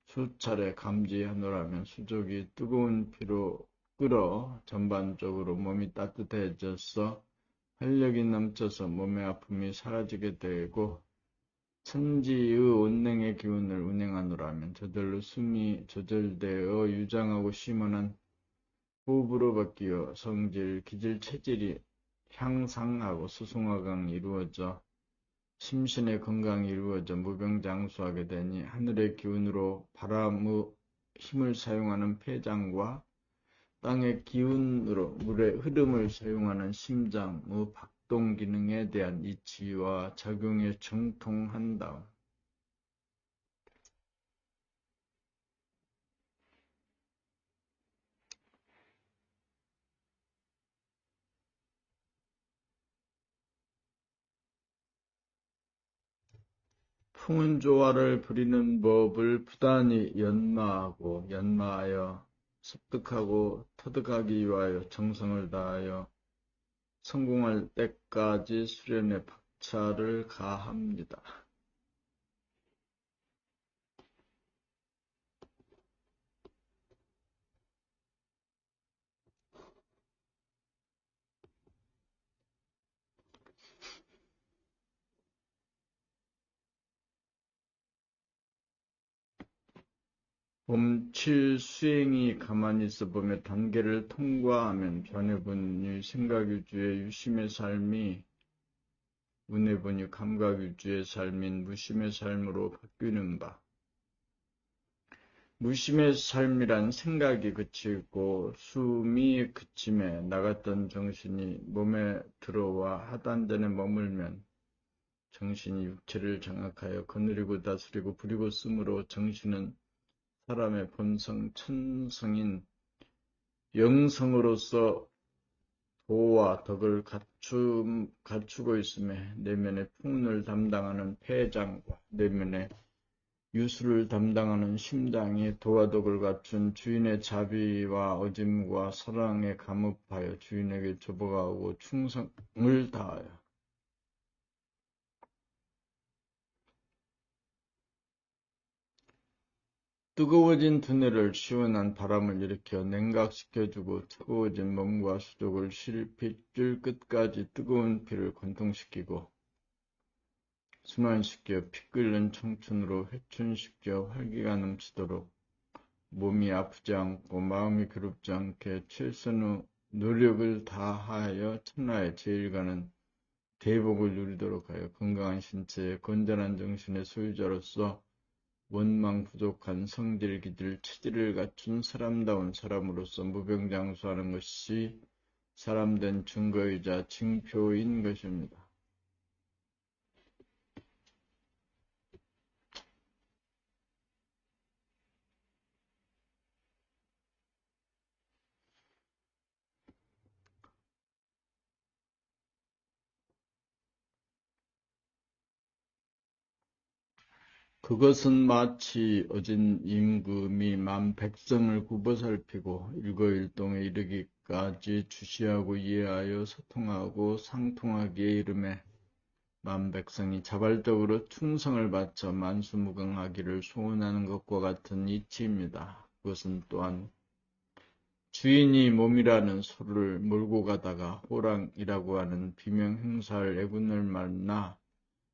수차례 감지하노라면 수족이 뜨거운 피로 끓어 전반적으로 몸이 따뜻해져서 활력이 넘쳐서 몸의 아픔이 사라지게 되고 천지의 온냉의 기운을 운행하노라면 저절로 숨이 조절되어 유장하고 시원한 호흡으로 바뀌어 성질, 기질, 체질이 향상하고 수송화강이 이루어져 심신의 건강이 이루어져 무병장수하게 되니 하늘의 기운으로 바람의 힘을 사용하는 폐장과 땅의 기운으로 물의 흐름을 사용하는 심장의 박동 기능에 대한 이치와 작용에 정통한 다음 풍운조화를 부리는 법을 부단히 연마하여 습득하고 터득하기 위하여 정성을 다하여 성공할 때까지 수련에 박차를 가합니다. 봄칠 수행이 가만히 있어 보며 단계를 통과하면 변해본의 생각유주의 유심의 삶이 운해본의 감각유주의 삶인 무심의 삶으로 바뀌는 바. 무심의 삶이란 생각이 그치고 숨이 그침에 나갔던 정신이 몸에 들어와 하단전에 머물면 정신이 육체를 장악하여 거느리고 다스리고 부리고 쓰므로 정신은 사람의 본성 천성인 영성으로서 도와 덕을 갖추고 있음에 내면의 풍운을 담당하는 폐장과 내면의 유수를 담당하는 심장이 도와 덕을 갖춘 주인의 자비와 어짐과 사랑에 감업하여 주인에게 조복하고 충성을 다하여 뜨거워진 두뇌를 시원한 바람을 일으켜 냉각시켜주고 뜨거워진 몸과 수족을 실핏줄 끝까지 뜨거운 피를 관통시키고 순환시켜 피 끓는 청춘으로 회춘시켜 활기가 넘치도록 몸이 아프지 않고 마음이 괴롭지 않게 최선의 노력을 다하여 천하의 제일가는 대복을 누리도록 하여 건강한 신체에 건전한 정신의 소유자로서 원망 부족한 성질, 기질, 체질을 갖춘 사람다운 사람으로서 무병장수하는 것이 사람된 증거이자 징표인 것입니다. 그것은 마치 어진 임금이 만 백성을 굽어살피고 일거일동에 이르기까지 주시하고 이해하여 소통하고 상통하기에 이르매 만 백성이 자발적으로 충성을 바쳐 만수무강하기를 소원하는 것과 같은 이치입니다. 그것은 또한 주인이 몸이라는 소를 몰고 가다가 호랑이라고 하는 비명 행사할 애군을 만나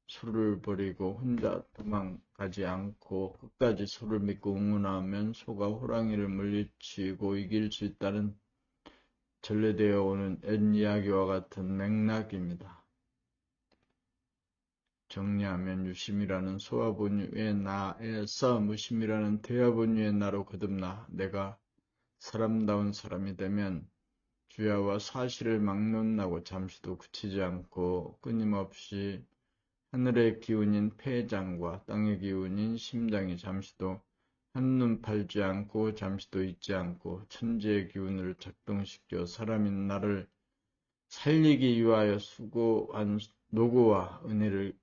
소를 버리고 혼자 도망가지 않고 끝까지 소를 믿고 응원하면 소가 호랑이를 물리치고 이길 수 있다는 전래되어 오는 옛 이야기와 같은 맥락입니다. 정리하면 유심이라는 소화본유의 나에서 무심이라는 대화본유의 나로 거듭나 내가 사람다운 사람이 되면 주야와 사실을 막론하고 잠시도 그치지 않고 끊임없이 하늘의 기운인 폐장과 땅의 기운인 심장이 잠시도 한눈 팔지 않고 잠시도 잊지 않고 천지의 기운을 작동시켜 사람인 나를 살리기 위하여 수고한 노고와 은혜를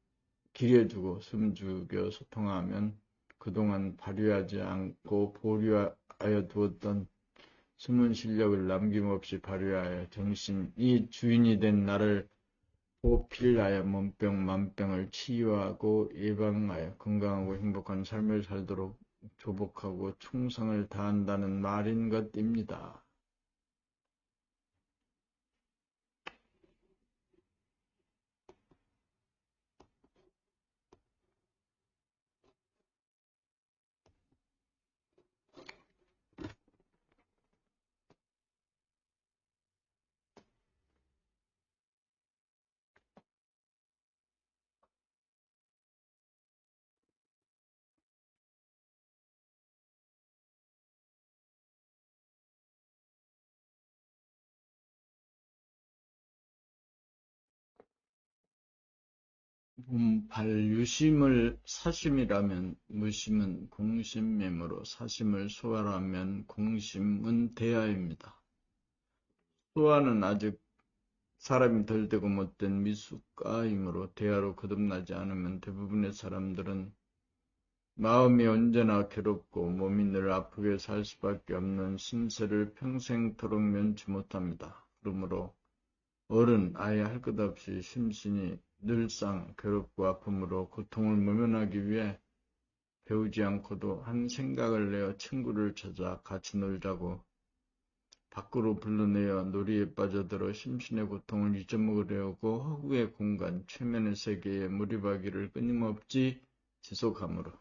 기려주고 숨죽여 소통하면 그동안 발휘하지 않고 보류하여 두었던 숨은 실력을 남김없이 발휘하여 정신이 주인이 된 나를 보필하여 몸병, 만병을 치유하고 예방하여 건강하고 행복한 삶을 살도록 조복하고 충성을 다한다는 말인 것입니다. 발유심을 사심이라면 무심은 공심매무로 사심을 소화하면 공심은 대하입니다. 소화는 아직 사람이 덜 되고 못된 미숙가이므로 대하로 거듭나지 않으면 대부분의 사람들은 마음이 언제나 괴롭고 몸이 늘 아프게 살 수밖에 없는 신세를 평생토록 면치 못합니다. 그러므로 어른 아예 할 것 없이 심신이 늘상 괴롭고 아픔으로 고통을 모면하기 위해 배우지 않고도 한 생각을 내어 친구를 찾아 같이 놀자고 밖으로 불러내어 놀이에 빠져들어 심신의 고통을 잊어먹으려고 허구의 공간, 최면의 세계에 몰입하기를 끊임없이 지속하므로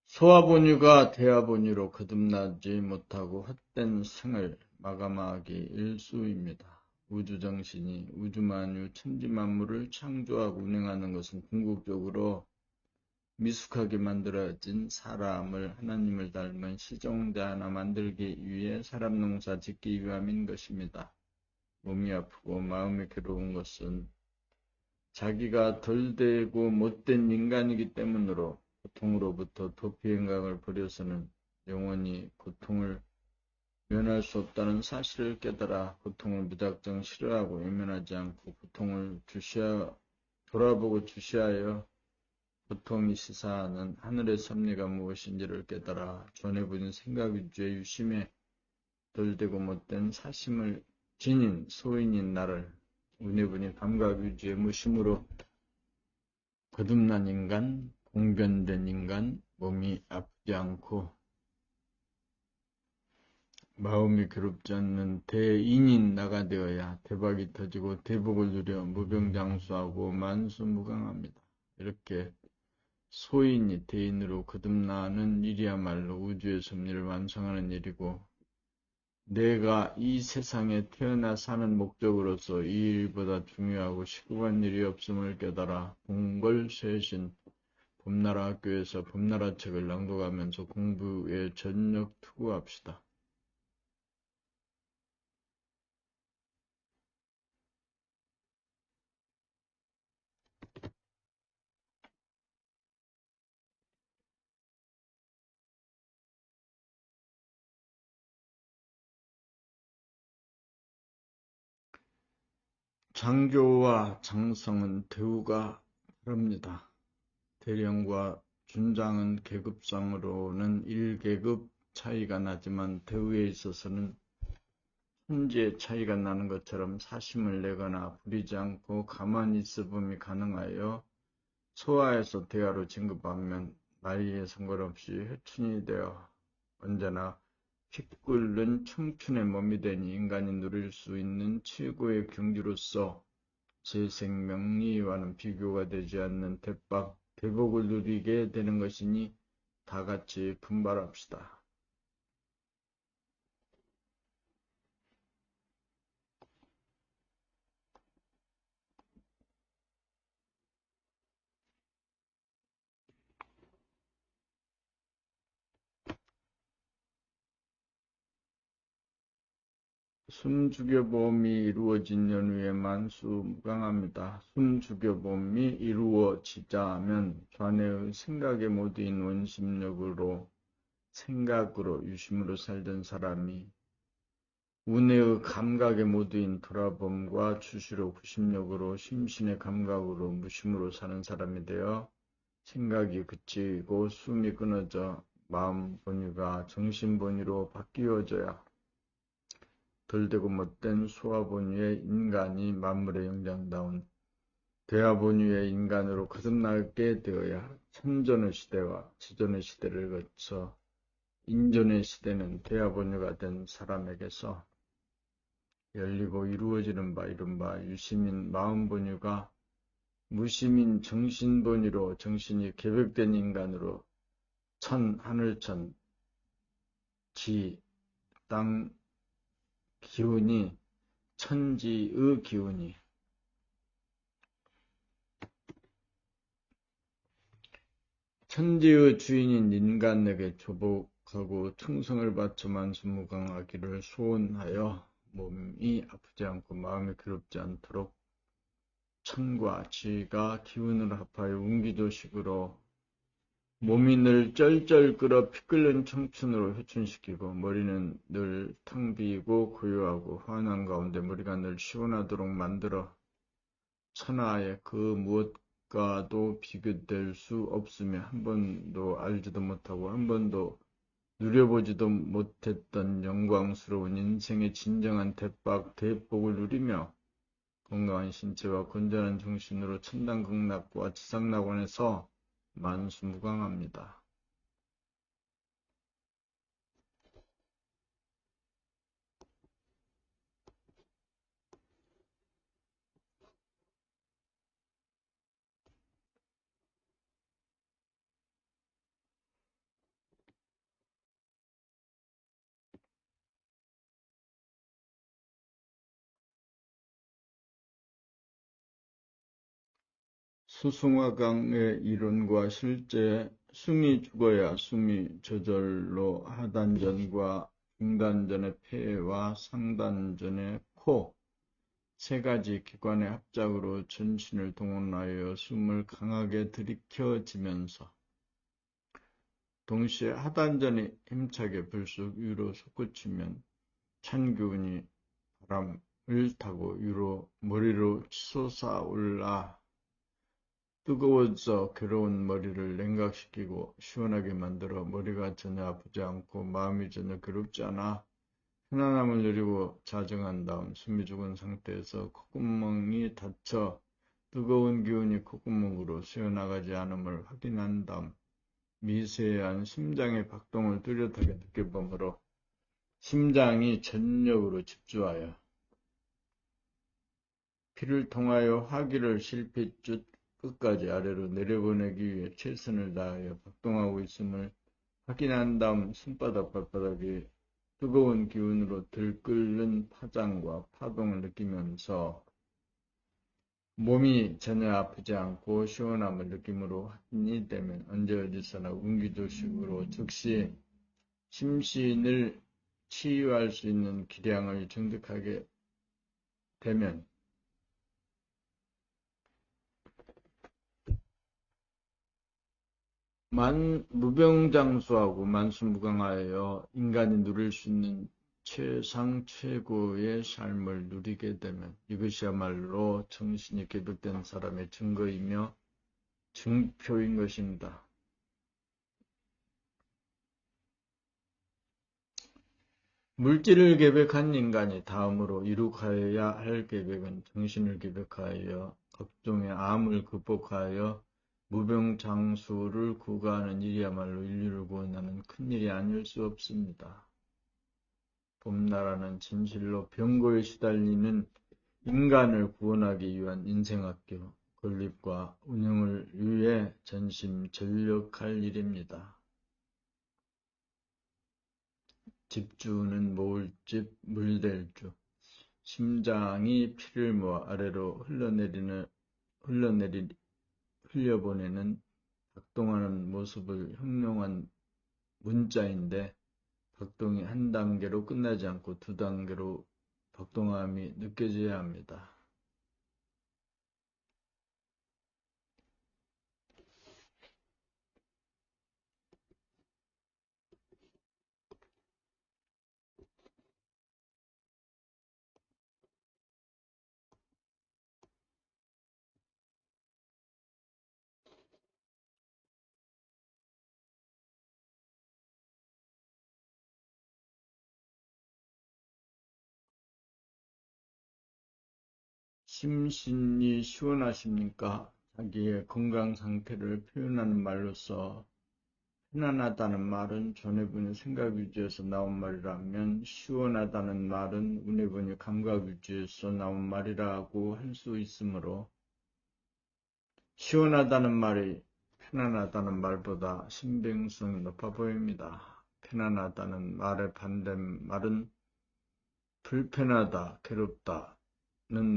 소화본유가 대하본유로 거듭나지 못하고 헛된 생을 마감하기 일쑤입니다. 우주정신이 우주만유 천지만물을 창조하고 운행하는 것은 궁극적으로 미숙하게 만들어진 사람을 하나님을 닮은 시종대 하나 만들기 위해 사람 농사 짓기 위함인 것입니다. 몸이 아프고 마음이 괴로운 것은 자기가 덜 되고 못된 인간이기 때문으로 고통으로부터 도피 행각을 버려서는 영원히 고통을 면할 수 없다는 사실을 깨달아 고통을 무작정 싫어하고 외면하지 않고 고통을 돌아보고 주시하여 고통이 시사하는 하늘의 섭리가 무엇인지를 깨달아 전해부린 생각 위주의 유심에 덜 되고 못된 사심을 지닌 소인인 나를 운해부린 감각 위주의 무심으로 거듭난 인간, 공변된 인간, 몸이 아프지 않고 마음이 괴롭지 않는 대인인 나가 되어야 대박이 터지고 대복을 누려 무병장수하고 만수무강합니다. 이렇게 소인이 대인으로 거듭나는 일이야말로 우주의 섭리를 완성하는 일이고 내가 이 세상에 태어나 사는 목적으로서 이 일보다 중요하고 시급한 일이 없음을 깨달아 봉골쇄신 봄나라 학교에서 봄나라 책을 낭독하면서 공부에 전력 투구합시다. 장교와 장성은 대우가 다릅니다. 대령과 준장은 계급상으로는 1계급 차이가 나지만 대우에 있어서는 천지의 차이가 나는 것처럼 사심을 내거나 부리지 않고 가만히 있어봄이 가능하여 소하에서 대하로 진급하면 나이에 상관없이 회춘이 되어 언제나 피 끓는 청춘의 몸이 되니 인간이 누릴 수 있는 최고의 경지로서 제 생명리와는 비교가 되지 않는 대복을 누리게 되는 것이니 다같이 분발합시다. 숨죽여봄이 이루어진 연후에 만수무강합니다. 숨죽여봄이 이루어지자면 좌뇌의 생각에 모두인 원심력으로 생각으로 유심으로 살던 사람이 우뇌의 감각에 모두인 돌아봄과 주시로 구심력으로 심신의 감각으로 무심으로 사는 사람이 되어 생각이 그치고 숨이 끊어져 마음 본유가 정신 본유로 바뀌어져야 덜되고 못된 수화본위의 인간이 만물의 영장다운 대화본위의 인간으로 거듭나게 되어야 참전의 시대와 지존의 시대를 거쳐 인존의 시대는 대화본위가 된 사람에게서 열리고 이루어지는 바 이른바 유시민 마음본위가 무시민 정신본위로 정신이 개벽된 인간으로 천, 하늘천, 지, 땅 기운이 천지의 기운이 천지의 주인인 인간에게 조복하고 충성을 바쳐 만수무강하기를 소원하여 몸이 아프지 않고 마음이 괴롭지 않도록 천과 지가 기운을 합하여 운기조식으로 몸이 늘 쩔쩔 끓어 피 끓는 청춘으로 회춘시키고 머리는 늘 텅 비이고 고요하고 환한 가운데 머리가 늘 시원하도록 만들어 천하의 그 무엇과도 비교될 수 없으며 한 번도 알지도 못하고 한 번도 누려보지도 못했던 영광스러운 인생의 진정한 대복을 누리며 건강한 신체와 건전한 정신으로 천당극락과 지상낙원에서 만수무강합니다. 수승화강의 이론과 실제 숨이 죽어야 숨이 저절로 하단전과 중단전의 폐와 상단전의 코 세 가지 기관의 합작으로 전신을 동원하여 숨을 강하게 들이켜지면서 동시에 하단전이 힘차게 불쑥 위로 솟구치면 찬 기운이 바람을 타고 위로 머리로 솟아올라 뜨거워져 괴로운 머리를 냉각시키고 시원하게 만들어 머리가 전혀 아프지 않고 마음이 전혀 괴롭지 않아 편안함을 누리고 자정한 다음 숨이 죽은 상태에서 콧구멍이 닫혀 뜨거운 기운이 콧구멍으로 새어나가지 않음을 확인한 다음 미세한 심장의 박동을 뚜렷하게 느껴보므로 심장이 전력으로 집중하여 피를 통하여 화기를 실핏줄 끝까지 아래로 내려보내기 위해 최선을 다하여 박동하고 있음을 확인한 다음 손바닥 발바닥이 뜨거운 기운으로 들끓는 파장과 파동을 느끼면서 몸이 전혀 아프지 않고 시원함을 느낌으로 확인이 되면 언제 어디서나 운기조식으로 즉시 심신을 치유할 수 있는 기량을 정득하게 되면 무병장수하고 만수무강하여 인간이 누릴 수 있는 최상 최고의 삶을 누리게 되면 이것이야말로 정신이 개벽된 사람의 증거이며 증표인 것입니다. 물질을 개벽한 인간이 다음으로 이룩하여야 할 계획은 정신을 개벽하여 각종의 암을 극복하여 무병장수를 구가하는 일이야말로 인류를 구원하는 큰일이 아닐 수 없습니다. 봄나라는 진실로 병고에 시달리는 인간을 구원하기 위한 인생학교, 건립과 운영을 위해 전심전력할 일입니다. 집주는 모을집, 물댈주. 심장이 피를 모아 아래로 흘려보내는 박동하는 모습을 형용한 문자인데 박동이 한 단계로 끝나지 않고 두 단계로 박동함이 느껴져야 합니다. 심신이 시원하십니까? 자기의 건강 상태를 표현하는 말로서 편안하다는 말은 전해분의 생각 위주에서 나온 말이라면 시원하다는 말은 운해분의 감각 위주에서 나온 말이라고 할 수 있으므로 시원하다는 말이 편안하다는 말보다 신빙성이 높아 보입니다. 편안하다는 말의 반대말은 불편하다, 괴롭다는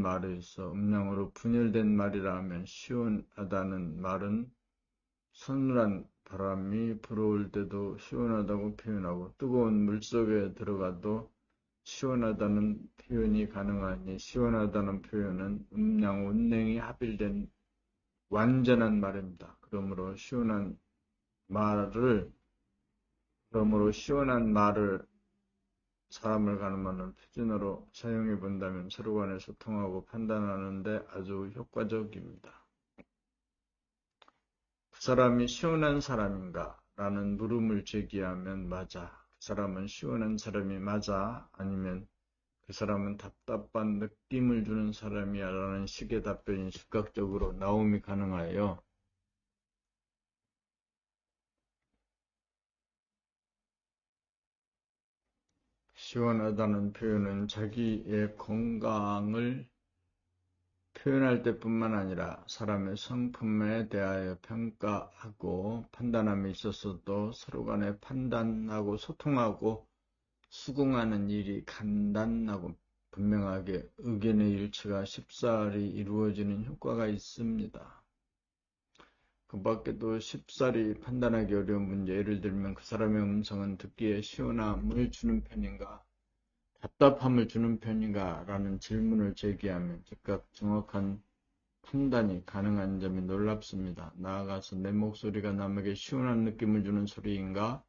말에서 음량으로 분열된 말이라면 시원하다는 말은 서늘한 바람이 불어올 때도 시원하다고 표현하고 뜨거운 물속에 들어가도 시원하다는 표현이 가능하니 시원하다는 표현은 음량, 온냉이 합일된 완전한 말입니다. 그러므로 시원한 말을 사람을 가늠하는 표준어로 사용해 본다면 서로 간에 소통하고 판단하는 데 아주 효과적입니다. 그 사람이 시원한 사람인가? 라는 물음을 제기하면 맞아. 그 사람은 시원한 사람이 맞아? 아니면 그 사람은 답답한 느낌을 주는 사람이야? 라는 식의 답변이 즉각적으로 나옴이 가능하여 시원하다는 표현은 자기의 건강을 표현할 때뿐만 아니라 사람의 성품에 대하여 평가하고 판단함에 있어서도 서로 간에 판단하고 소통하고 수긍하는 일이 간단하고 분명하게 의견의 일치가 쉽사리 이루어지는 효과가 있습니다. 그 밖에도 쉽사리 판단하기 어려운 문제, 예를 들면 그 사람의 음성은 듣기에 시원함을 주는 편인가 답답함을 주는 편인가 라는 질문을 제기하면 즉각 정확한 판단이 가능한 점이 놀랍습니다. 나아가서 내 목소리가 남에게 시원한 느낌을 주는 소리인가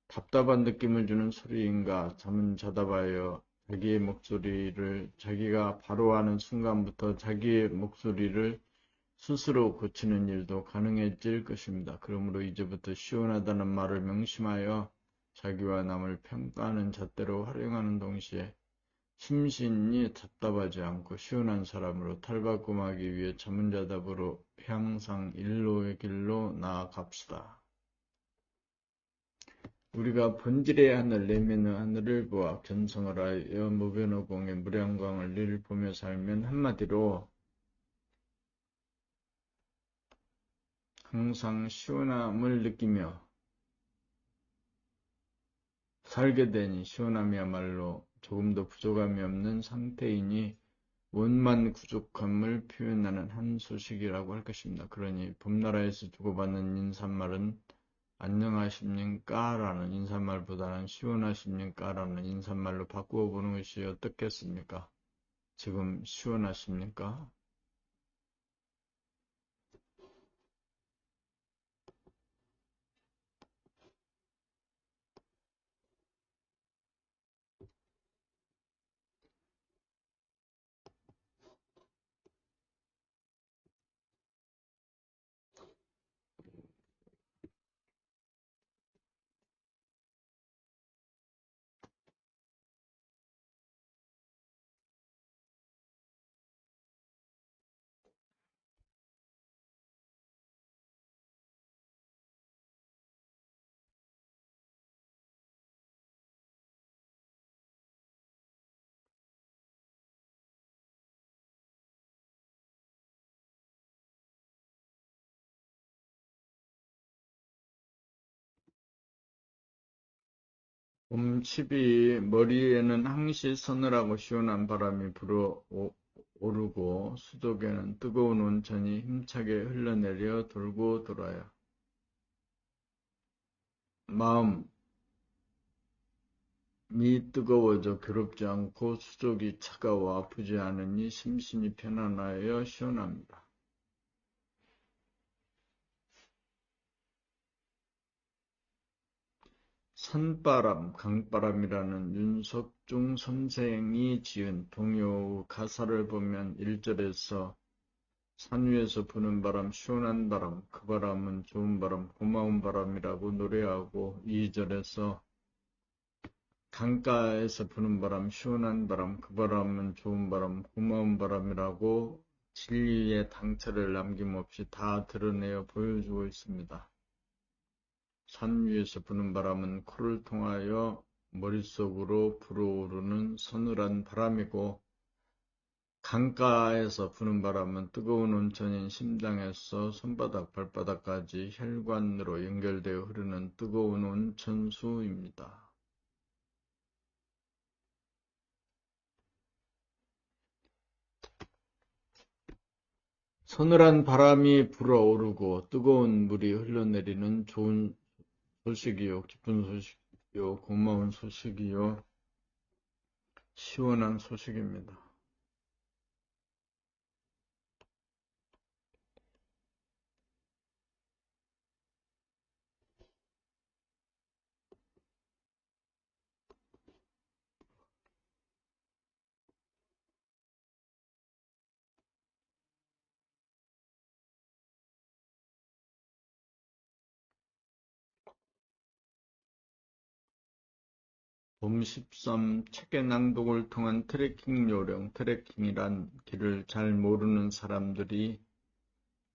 답답한 느낌을 주는 소리인가 잠은 자다 봐요. 자기의 목소리를 자기가 바로 하는 순간부터 자기의 목소리를 스스로 고치는 일도 가능해질 것입니다. 그러므로 이제부터 시원하다는 말을 명심하여 자기와 남을 평가하는 잣대로 활용하는 동시에 심신이 답답하지 않고 시원한 사람으로 탈바꿈하기 위해 자문자답으로 향상 일로의 길로 나아갑시다. 우리가 본질의 하늘 내면의 하늘을 보아 견성을 하여 무변호공의 무량광을 늘 보며 살면 한마디로 항상 시원함을 느끼며 살게 되니 시원함이야말로 조금도 부족함이 없는 상태이니 원만 부족함을 표현하는 한 소식이라고 할 것입니다. 그러니 봄나라에서 주고받는 인사말은 안녕하십니까? 라는 인사말보다는 시원하십니까? 라는 인사말로 바꾸어 보는 것이 어떻겠습니까? 지금 시원하십니까? 봄칩이 머리에는 항시 서늘하고 시원한 바람이 불어 오르고 수족에는 뜨거운 온천이 힘차게 흘러내려 돌고 돌아요. 마음이 뜨거워져 괴롭지 않고 수족이 차가워 아프지 않으니 심신이 편안하여 시원합니다. 산바람, 강바람이라는 윤석중 선생이 지은 동요 가사를 보면 1절에서 산 위에서 부는 바람, 시원한 바람, 그 바람은 좋은 바람, 고마운 바람이라고 노래하고 2절에서 강가에서 부는 바람, 시원한 바람, 그 바람은 좋은 바람, 고마운 바람이라고 진리의 당처를 남김없이 다 드러내어 보여주고 있습니다. 산 위에서 부는 바람은 코를 통하여 머릿속으로 불어오르는 서늘한 바람이고, 강가에서 부는 바람은 뜨거운 온천인 심장에서 손바닥, 발바닥까지 혈관으로 연결되어 흐르는 뜨거운 온천수입니다. 서늘한 바람이 불어오르고 뜨거운 물이 흘러내리는 좋은 소식이요, 기쁜 소식이요, 고마운 소식이요, 시원한 소식입니다. 봄 13 책의 낭독을 통한 트레킹 요령. 트레킹이란 길을 잘 모르는 사람들이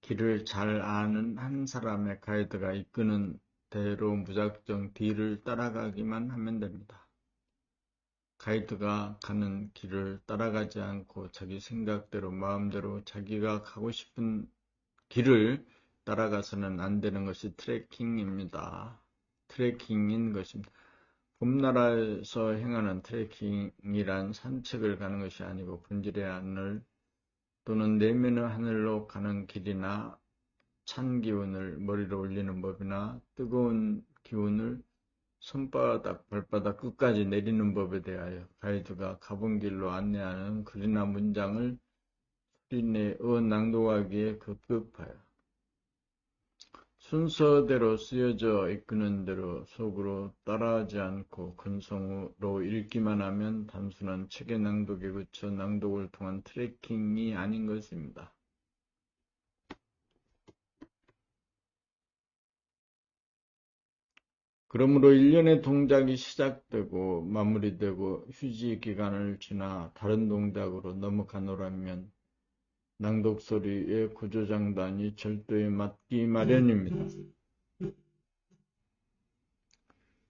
길을 잘 아는 한 사람의 가이드가 이끄는 대로 무작정 뒤를 따라가기만 하면 됩니다. 가이드가 가는 길을 따라가지 않고 자기 생각대로 마음대로 자기가 가고 싶은 길을 따라가서는 안 되는 것이 트레킹입니다. 트레킹인 것입니다. 봄나라에서 행하는 트레킹이란 산책을 가는 것이 아니고 본질의 하늘 또는 내면의 하늘로 가는 길이나 찬 기운을 머리로 올리는 법이나 뜨거운 기운을 손바닥, 발바닥 끝까지 내리는 법에 대하여 가이드가 가본 길로 안내하는 글이나 문장을 소리내어 낭독하기에 급급하여 순서대로 쓰여져 이끄는 대로 속으로 따라하지 않고 근성으로 읽기만 하면 단순한 책의 낭독에 그쳐 낭독을 통한 트래킹이 아닌 것입니다. 그러므로 일련의 동작이 시작되고 마무리되고 휴지 기간을 지나 다른 동작으로 넘어가노라면 낭독 소리의 구조장단이 절도에 맞기 마련입니다.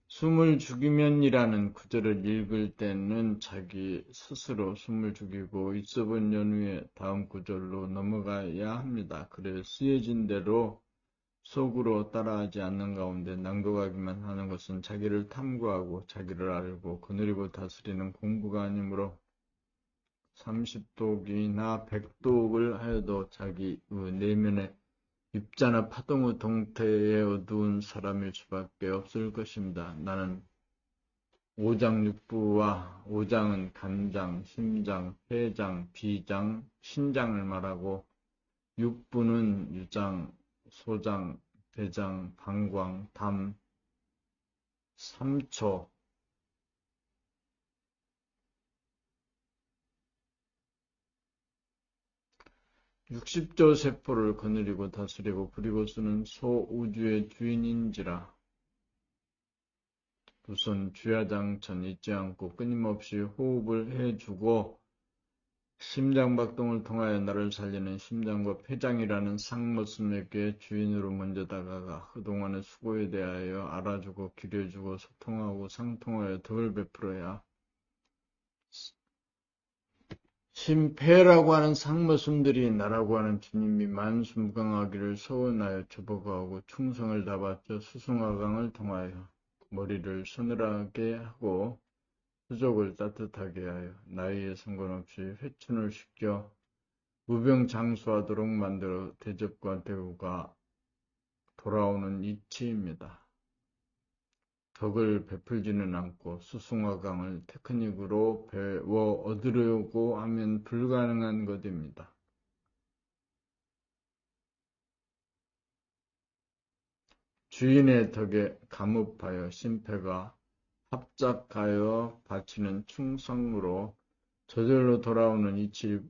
숨을 죽이면이라는 구절을 읽을 때는 자기 스스로 숨을 죽이고 있어본 연후에 다음 구절로 넘어가야 합니다. 그래 쓰여진 대로 속으로 따라하지 않는 가운데 낭독하기만 하는 것은 자기를 탐구하고 자기를 알고 거느리고 다스리는 공부가 아니므로 30독이나 100독을 하여도 자기 내면의 입자나 파동의 동태에 어두운 사람일 수밖에 없을 것입니다. 나는 오장육부와 오장은 간장, 심장, 폐장, 비장, 신장을 말하고 육부는 유장, 소장, 대장, 방광, 담, 삼초, 60조 세포를 거느리고 다스리고 부리고 쓰는 소우주의 주인인지라. 우선 주야장천 잊지 않고 끊임없이 호흡을 해주고 심장박동을 통하여 나를 살리는 심장과 폐장이라는 상모스맥의 주인으로 먼저 다가가 그동안의 수고에 대하여 알아주고 기려주고 소통하고 상통하여 덕을 베풀어야 심폐라고 하는 상모숨들이 나라고 하는 주님이 만수무강하기를 소원하여 조보고하고 충성을 다바쳐 수승화강을 통하여 머리를 서늘하게 하고 수족을 따뜻하게 하여 나이에 상관없이 회춘을 시켜 무병장수하도록 만들어 대접과 대우가 돌아오는 이치입니다. 덕을 베풀지는 않고 수승화강을 테크닉으로 배워 얻으려고 하면 불가능한 것입니다. 주인의 덕에 감업하여 심패가 합작하여 바치는 충성으로 저절로 돌아오는 이치일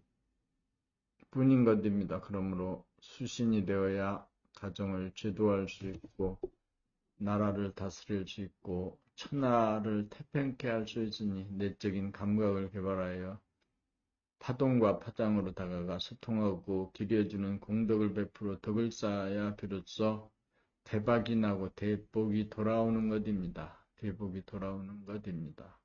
뿐인 것입니다. 그러므로 수신이 되어야 가정을 제도할 수 있고 나라를 다스릴 수 있고 천하를 태평케 할 수 있으니 내적인 감각을 개발하여 파동과 파장으로 다가가 소통하고 기려주는 공덕을 베풀어 덕을 쌓아야 비로소 대박이 나고 대복이 돌아오는 것입니다. 대복이 돌아오는 것입니다.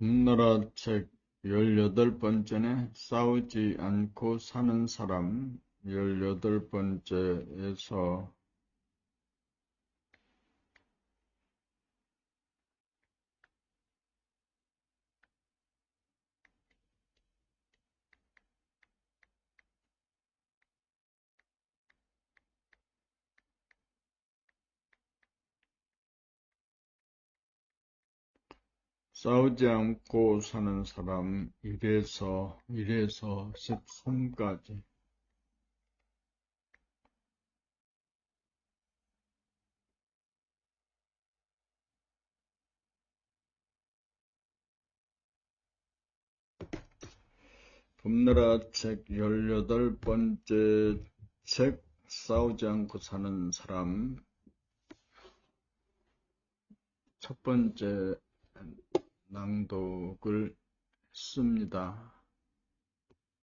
꿈나라 책 18번째는 싸우지 않고 사는 사람 18번째에서 싸우지 않고 사는 사람 1에서 13까지 꿈나라 책 18번째 책 싸우지 않고 사는 사람 첫 번째 낭독을 했습니다.